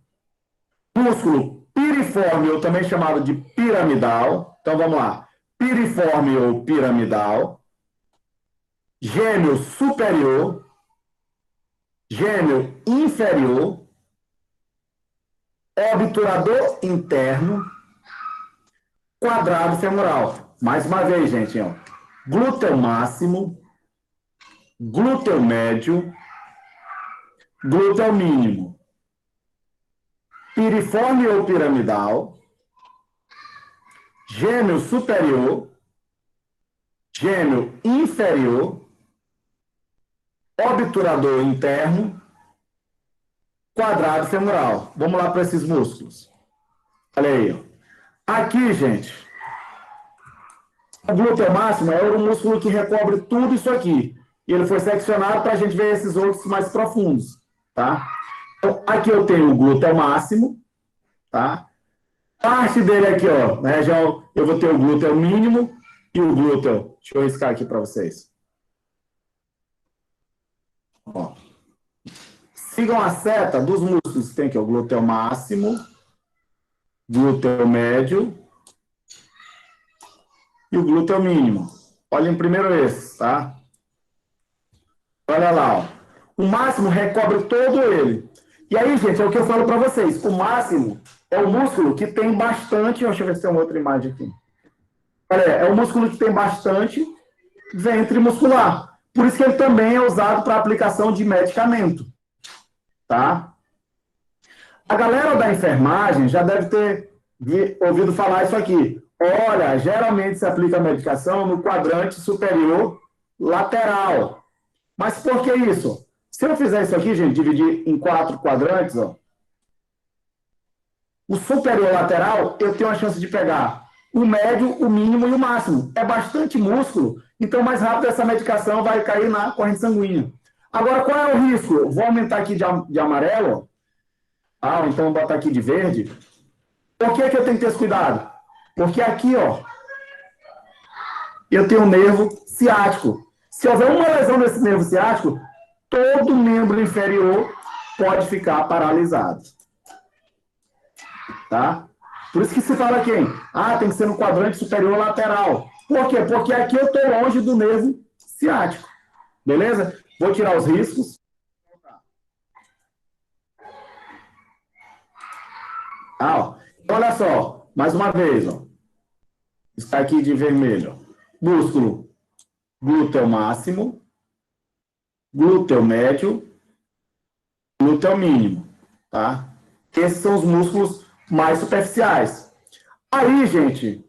Músculo piriforme, ou também chamado de piramidal. Então vamos lá. Piriforme ou piramidal. Gêmeo superior. Gêmeo inferior. Obturador interno. Quadrado femoral. Mais uma vez, gente, ó. Glúteo máximo. Glúteo médio. Glúteo mínimo. Piriforme ou piramidal, gêmeo superior, gêmeo inferior, obturador interno, quadrado femoral. Vamos lá para esses músculos. Olha aí, ó. Aqui, gente, o glúteo máximo é o músculo que recobre tudo isso aqui. E ele foi seccionado para a gente ver esses outros mais profundos, tá? Então, aqui eu tenho o glúteo máximo, tá? Parte dele aqui, ó, na região, eu vou ter o glúteo mínimo e o glúteo. Deixa eu riscar aqui para vocês. Ó. Sigam a seta dos músculos que tem aqui, o glúteo máximo, glúteo médio e o glúteo mínimo. Olhem primeiro esse, tá? Olha lá, ó. O máximo recobre todo ele. E aí, gente, é o que eu falo para vocês. O máximo é o músculo que tem bastante... Deixa eu ver se tem uma outra imagem aqui. Olha, é o músculo que tem bastante ventre muscular. Por isso que ele também é usado para aplicação de medicamento. Tá? A galera da enfermagem já deve ter ouvido falar isso aqui. Olha, geralmente se aplica a medicação no quadrante superior lateral. Mas por que isso? Se eu fizer isso aqui, gente, dividir em 4 quadrantes, ó, o superior lateral, eu tenho a chance de pegar o médio, o mínimo e o máximo. É bastante músculo, então mais rápido essa medicação vai cair na corrente sanguínea. Agora, qual é o risco? Eu vou aumentar aqui de amarelo, então vou botar aqui de verde. Por que eu tenho que ter esse cuidado? Porque aqui, ó, eu tenho um nervo ciático. Se houver uma lesão nesse nervo ciático, todo membro inferior pode ficar paralisado. Tá? Por isso que se fala quem? Tem que ser no quadrante superior lateral. Por quê? Porque aqui eu estou longe do nervo ciático. Beleza? Vou tirar os riscos. Olha só, mais uma vez, ó. Está aqui de vermelho. Músculo glúteo máximo, glúteo médio, glúteo mínimo, tá? Esses são os músculos mais superficiais. Aí, gente,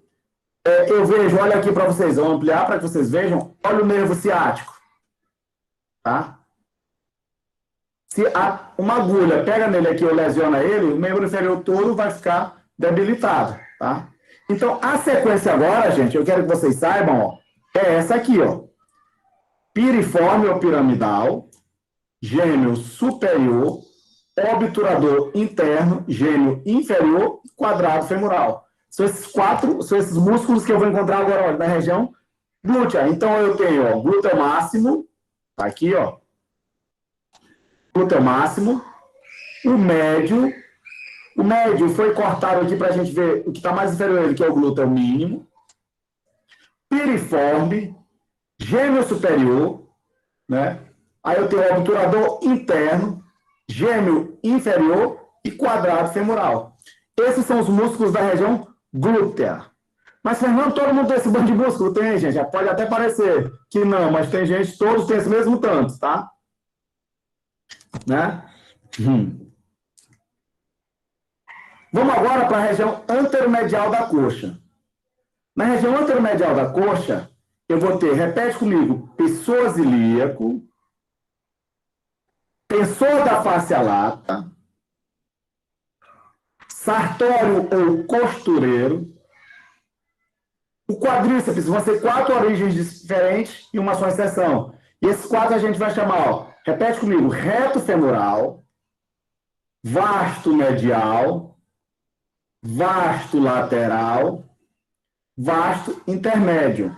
eu vejo, olha aqui para vocês, vou ampliar para que vocês vejam, olha o nervo ciático, tá? Se uma agulha pega nele aqui ou lesiona ele, o membro inferior todo vai ficar debilitado, tá? Então, a sequência agora, gente, eu quero que vocês saibam, ó, é essa aqui, ó. Piriforme ou piramidal, gêmeo superior, obturador interno, gêmeo inferior, quadrado femoral. São esses músculos que eu vou encontrar agora, ó, na região glútea. Então, eu tenho, ó, glúteo máximo, tá aqui, ó. Glúteo máximo, o médio foi cortado aqui para a gente ver o que está mais inferior a ele, que é o glúteo mínimo, piriforme, gêmeo superior, né? Aí eu tenho o obturador interno, gêmeo inferior e quadrado femoral. Esses são os músculos da região glútea. Mas, Fernando, todo mundo tem esse bando de músculo? Tem, gente. Já pode até parecer que não, mas tem gente, todos têm esse mesmo tanto, tá? Né? Vamos agora para a região anteromedial da coxa. Na região anteromedial da coxa, eu vou ter, repete comigo, pessoas ilíaco, tensor da face lata, sartório ou costureiro. O quadríceps vão ser 4 origens diferentes e uma só exceção. E esses 4 a gente vai chamar, ó, repete comigo, reto femoral, vasto medial, vasto lateral, vasto intermédio.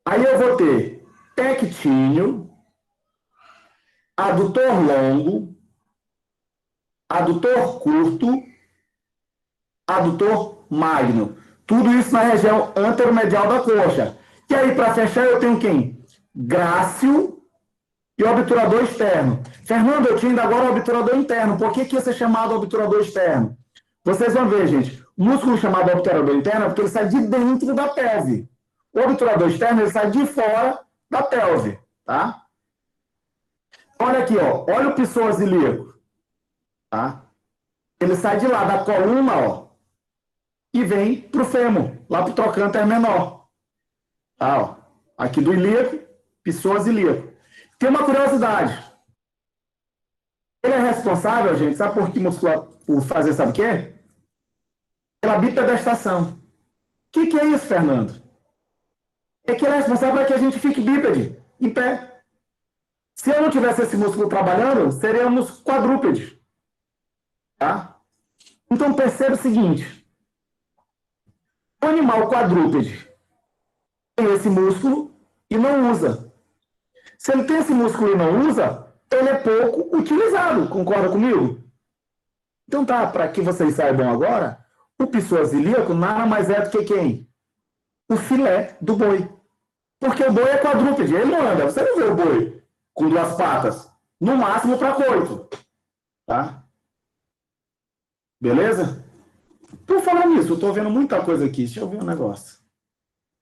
Aí eu vou ter pectíneo, adutor longo, adutor curto, adutor magno. Tudo isso na região anteromedial da coxa. E aí, para fechar, eu tenho quem? Grácil e obturador externo. Fernando, eu tinha ainda agora o obturador interno. Por que ia ser chamado obturador externo? Vocês vão ver, gente. O músculo chamado obturador interno é porque ele sai de dentro da pelve. O obturador externo, ele sai de fora da pelve, tá? Olha aqui, ó. Olha o psoas ilíaco, tá? Ele sai de lá da coluna, ó, e vem pro fêmur, lá pro trocânter menor. Tá, ó. Aqui do ilíaco, psoas ilíaco. Tem uma curiosidade. Ele é responsável, gente, sabe por que muscular, por fazer, sabe o quê? Pela bipedestação. O que é isso, Fernando? É que ele é responsável para que a gente fique bípede, em pé. Se eu não tivesse esse músculo trabalhando, seríamos quadrúpedes. Tá? Então, perceba o seguinte. O animal quadrúpede tem esse músculo e não usa. Se ele tem esse músculo e não usa, ele é pouco utilizado. Concorda comigo? Então tá, para que vocês saibam agora, o psoas ilíaco nada mais é do que quem? O filé do boi. Porque o boi é quadrúpede, ele não anda. Você não vê o boi com 2 patas. No máximo para coito. Tá? Beleza? Por falar nisso, eu estou vendo muita coisa aqui. Deixa eu ver um negócio.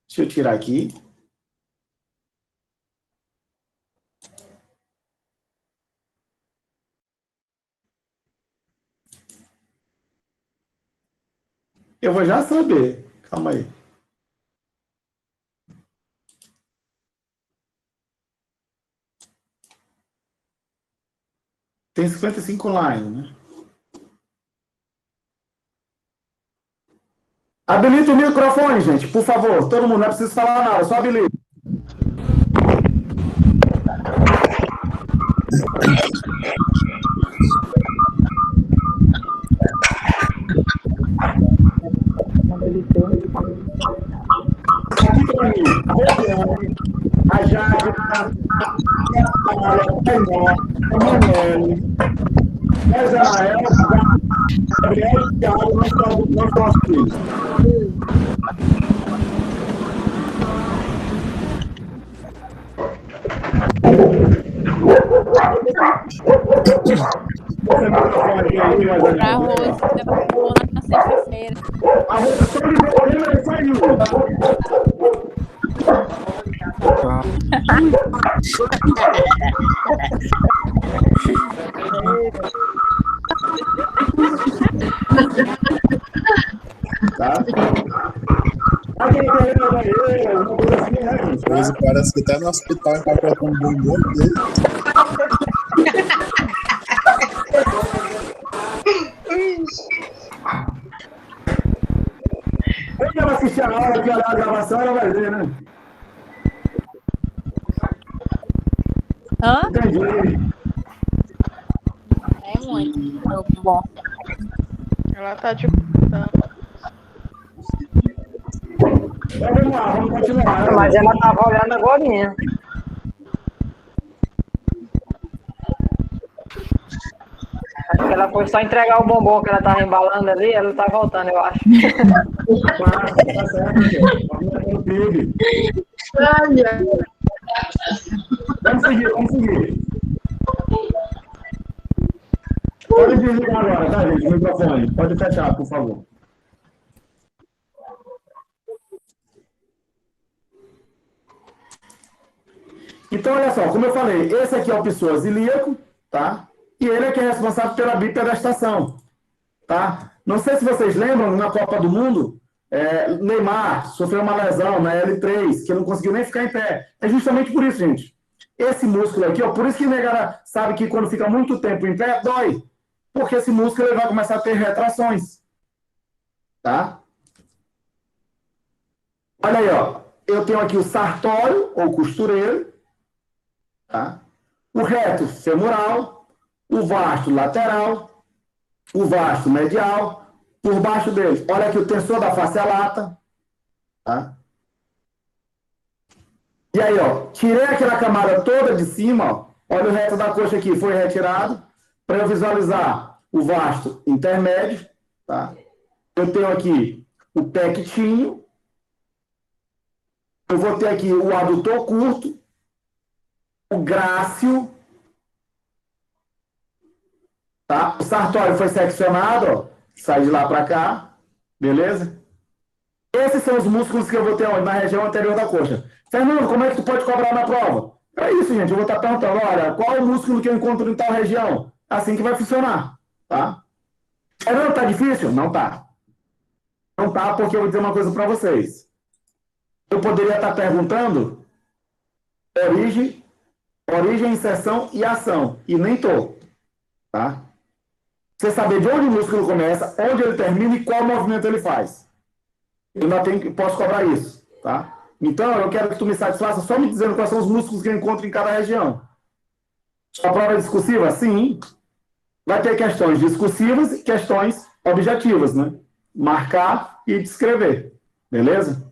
Deixa eu tirar aqui. Eu vou já saber. Calma aí. Tem 55 online, né? Habilita o microfone, gente, por favor. Todo mundo, não é preciso falar nada, só habilita. Aqui para mim, a Rosiane, a Jade, a Tainó, a Manele, a Zanael, a Gabriel e o Thiago não estão aqui. Pra Rose, na sexta-feira. A Rosiane saiu. Tá? Hoje parece que tá no hospital e tá colocando bombom dele. Quando ela assistir a aula, que olhar a gravação, ela vai ver, né? Hã? Entendi. É muito bom. Ela tá te escutando. Então vamos lá, vamos continuar. Mas ela tava olhando agora. Acho que ela foi só entregar o bombom que ela tava embalando ali, ela tá voltando, eu acho. Tá certo, vamos seguir. Pode desligar agora, tá, gente? O microfone. Pode fechar, por favor. Então, olha só, como eu falei, esse aqui é o psoas ilíaco, tá? E ele é que é responsável pela bipedestação, tá? Não sei se vocês lembram, na Copa do Mundo, Neymar sofreu uma lesão na L3, que não conseguiu nem ficar em pé. É justamente por isso, gente. Esse músculo aqui, ó, por isso que o negara sabe que quando fica muito tempo em pé, dói. Porque esse músculo ele vai começar a ter retrações. Tá? Olha aí, ó. Eu tenho aqui o sartório, ou costureiro. Tá? O reto femoral, o vasto lateral, o vasto medial, por baixo dele. Olha aqui o tensor da face lata. Tá? E aí, ó, tirei aquela camada toda de cima, ó. Olha o reto da coxa aqui, foi retirado. Para eu visualizar o vasto intermédio, tá? Eu tenho aqui o pectíneo. Eu vou ter aqui o adutor curto, o grácil, tá? O sartório foi seccionado, ó, sai de lá para cá, beleza? Esses são os músculos que eu vou ter onde? Na região anterior da coxa. Fernando, como é que tu pode cobrar na prova? É isso, gente. Eu vou estar perguntando, olha, qual é o músculo que eu encontro em tal região? Assim que vai funcionar, tá? Fernando, tá difícil? Não tá. Não tá, porque eu vou dizer uma coisa para vocês. Eu poderia estar perguntando origem, inserção e ação. E nem tô, tá? Você saber de onde o músculo começa, onde ele termina e qual movimento ele faz. Eu ainda posso cobrar isso, tá? Então, eu quero que tu me satisfaça só me dizendo quais são os músculos que eu encontro em cada região. A prova é discursiva? Sim. Vai ter questões discursivas e questões objetivas, né? Marcar e descrever. Beleza?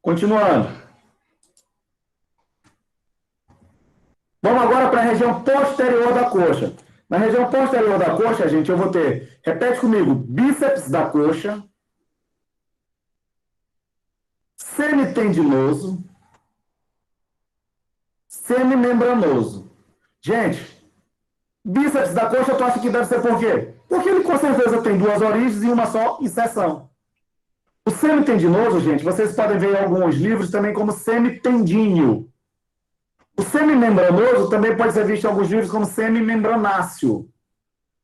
Continuando. Vamos agora para a região posterior da coxa. Na região posterior da coxa, gente, eu vou ter, repete comigo, bíceps da coxa, semitendinoso, semimembranoso. Gente, bíceps da coxa, tu acha que deve ser por quê? Porque ele com certeza tem duas origens e uma só inserção. O semitendinoso, gente, vocês podem ver em alguns livros também como semitendíneo. O semimembranoso também pode ser visto em alguns livros como semimembranáceo.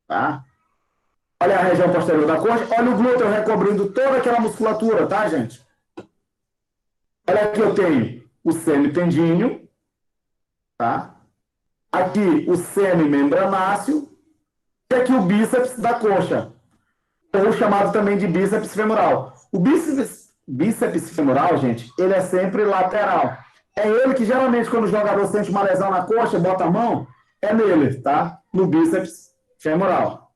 Tá? Olha a região posterior da coxa, olha o glúteo recobrindo toda aquela musculatura, tá, gente? Olha aqui eu tenho o semitendíneo, tá? Aqui o semimembranáceo e aqui o bíceps da coxa, ou chamado também de bíceps femoral. O bíceps femoral, gente, ele é sempre lateral. É ele que geralmente quando o jogador sente uma lesão na coxa, bota a mão, é nele, tá? No bíceps femoral.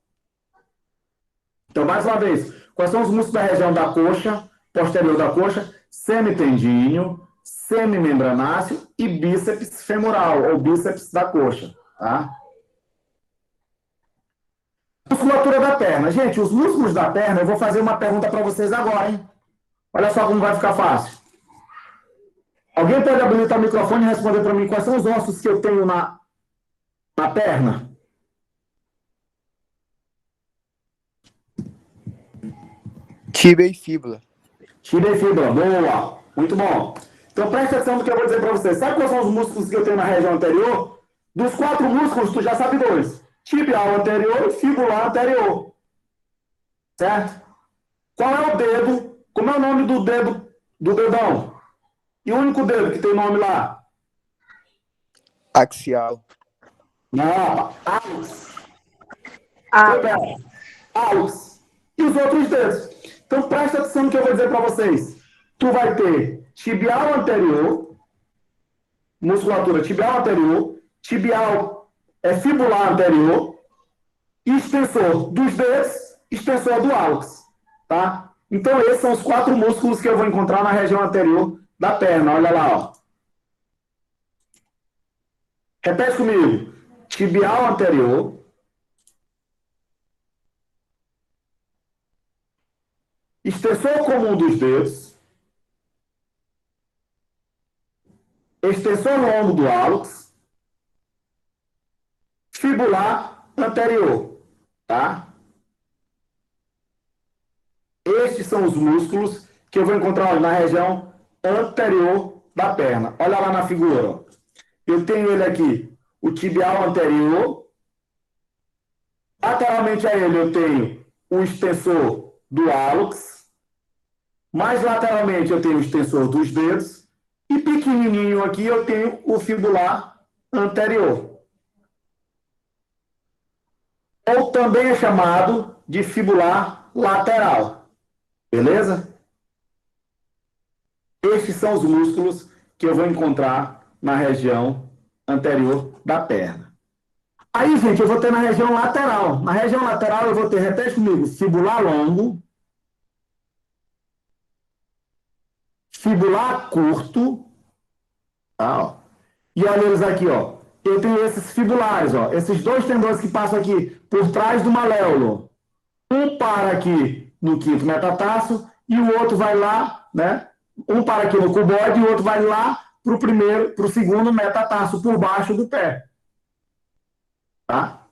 Então, mais uma vez, quais são os músculos da região da coxa, posterior da coxa? Semitendíneo, semimembranáceo e bíceps femoral, ou bíceps da coxa, tá? Musculatura da perna. Gente, os músculos da perna, eu vou fazer uma pergunta para vocês agora, hein? Olha só como vai ficar fácil. Alguém pode habilitar o microfone e responder para mim quais são os ossos que eu tenho na perna? Tíbia e fíbula. Tíbia e fíbula, boa. Muito bom. Então presta atenção no que eu vou dizer para vocês. Sabe quais são os músculos que eu tenho na região anterior? Dos 4 músculos, tu já sabe 2. Tibial anterior e fibular anterior. Certo? Qual é o dedo? Como é o nome do dedo, do dedão? E o único dedo que tem nome lá? Axial. Não, hálux. Hálux. E os outros dedos? Então presta atenção no que eu vou dizer para vocês. Tu vai ter tibial anterior, musculatura tibial anterior, tibial fibular anterior, extensor dos dedos, extensor do hálux, tá? Então esses são os 4 músculos que eu vou encontrar na região anterior da perna, olha lá, ó. Repete comigo. Tibial anterior, extensor comum dos dedos, extensor longo do hálux, fibular anterior, tá? Estes são os músculos que eu vou encontrar na região anterior da perna. Olha lá na figura, ó. Eu tenho ele aqui, o tibial anterior. Lateralmente a ele eu tenho o extensor do hálux. Mais lateralmente eu tenho o extensor dos dedos. E pequenininho aqui eu tenho o fibular anterior. Ou também é chamado de fibular lateral. Beleza? Estes são os músculos que eu vou encontrar na região anterior da perna. Aí, gente, eu vou ter na região lateral. Na região lateral eu vou ter, repete comigo, fibular longo, fibular curto, tá, ó. E olha eles aqui, ó. Eu tenho esses fibulares, ó, esses 2 tendões que passam aqui por trás do maléolo. Um para aqui no quinto metatarso e o outro vai lá, né? Um para aqui no cuboide e o outro vai lá para o segundo metatarso, por baixo do pé. Tá?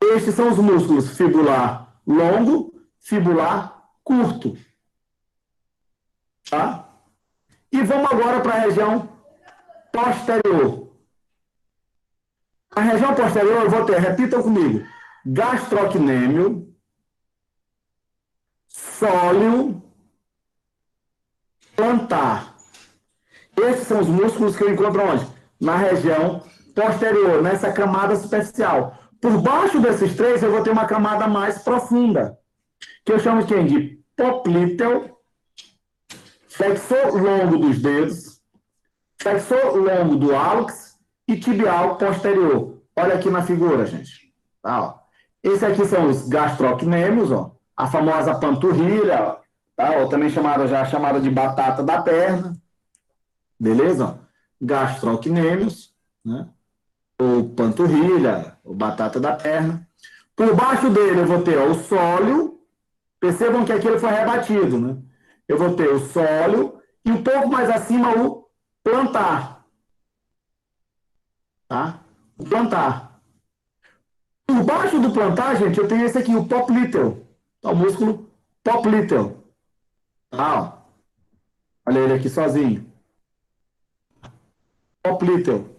Estes são os músculos fibular longo, fibular curto. Tá? E vamos agora para a região posterior. A região posterior eu vou ter, repitam comigo, gastrocnêmio, sóleo, plantar. Esses são os músculos que eu encontro onde? Na região posterior, nessa camada superficial. Por baixo desses 3, eu vou ter uma camada mais profunda, que eu chamo de poplíteo, flexor longo dos dedos, flexor longo do hálux e tibial posterior. Olha aqui na figura, gente. Tá, ó. Esses aqui são os gastrocnêmios, ó, a famosa panturrilha, ó, tá, ou também chamada de batata da perna. Beleza? Gastrocnêmios, né? Ou panturrilha, ou batata da perna. Por baixo dele eu vou ter, ó, o sóleo. Percebam que aqui ele foi rebatido, né? Eu vou ter o sóleo e um pouco mais acima o plantar. Tá? O plantar. Por baixo do plantar, gente, eu tenho esse aqui, o poplíteo. Tá, o músculo poplíteo. Tá, ó. Olha ele aqui sozinho. Poplíteo.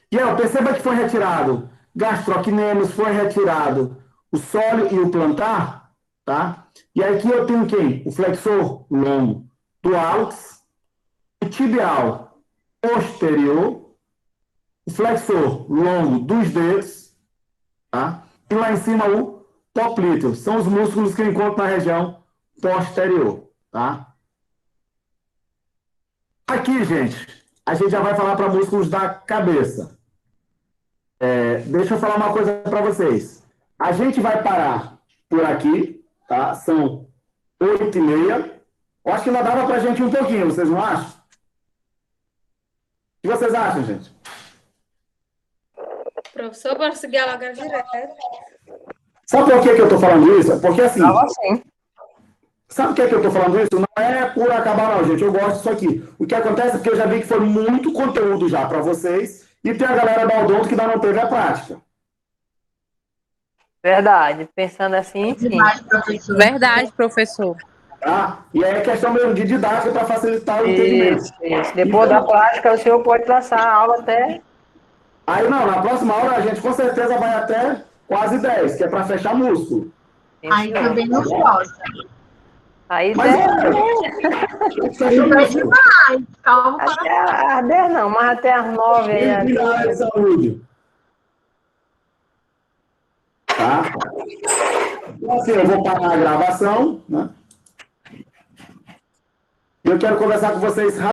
E ó, perceba que foi retirado gastrocnêmios, foi retirado o sóleo e o plantar, tá? E aqui eu tenho quem? O flexor longo do hálux, o tibial posterior o flexor longo dos dedos, tá? E lá em cima o poplíteo. São os músculos que eu encontro na região posterior, tá? Aqui, gente, a gente já vai falar para músculos da cabeça. Deixa eu falar uma coisa para vocês. A gente vai parar por aqui, tá? São 8h30. Eu acho que ainda dava para a gente um pouquinho, vocês não acham? O que vocês acham, gente? Professor, bora seguir a logo direto. Sabe por que eu estou falando isso? Porque assim... Tava assim. Sabe por que eu estou falando isso? Não é por acabar, não, gente. Eu gosto disso aqui. O que acontece é que eu já vi que foi muito conteúdo já para vocês e tem a galera da Odonto que ainda não teve a prática. Verdade. Pensando assim, sim. Verdade, professor. Tá? E aí é questão mesmo de didática para facilitar o entendimento. Isso. Depois da prática, o senhor pode passar a aula até... Aí não, na próxima aula a gente com certeza vai até quase 10, que é para fechar músculo. Aí também não gosta. Aí Mas Isso é demais. Calma para até às 10 não, mas até às 9 aí. Vem área de saúde. Tá? Então, assim, eu vou parar a gravação, né? E eu quero conversar com vocês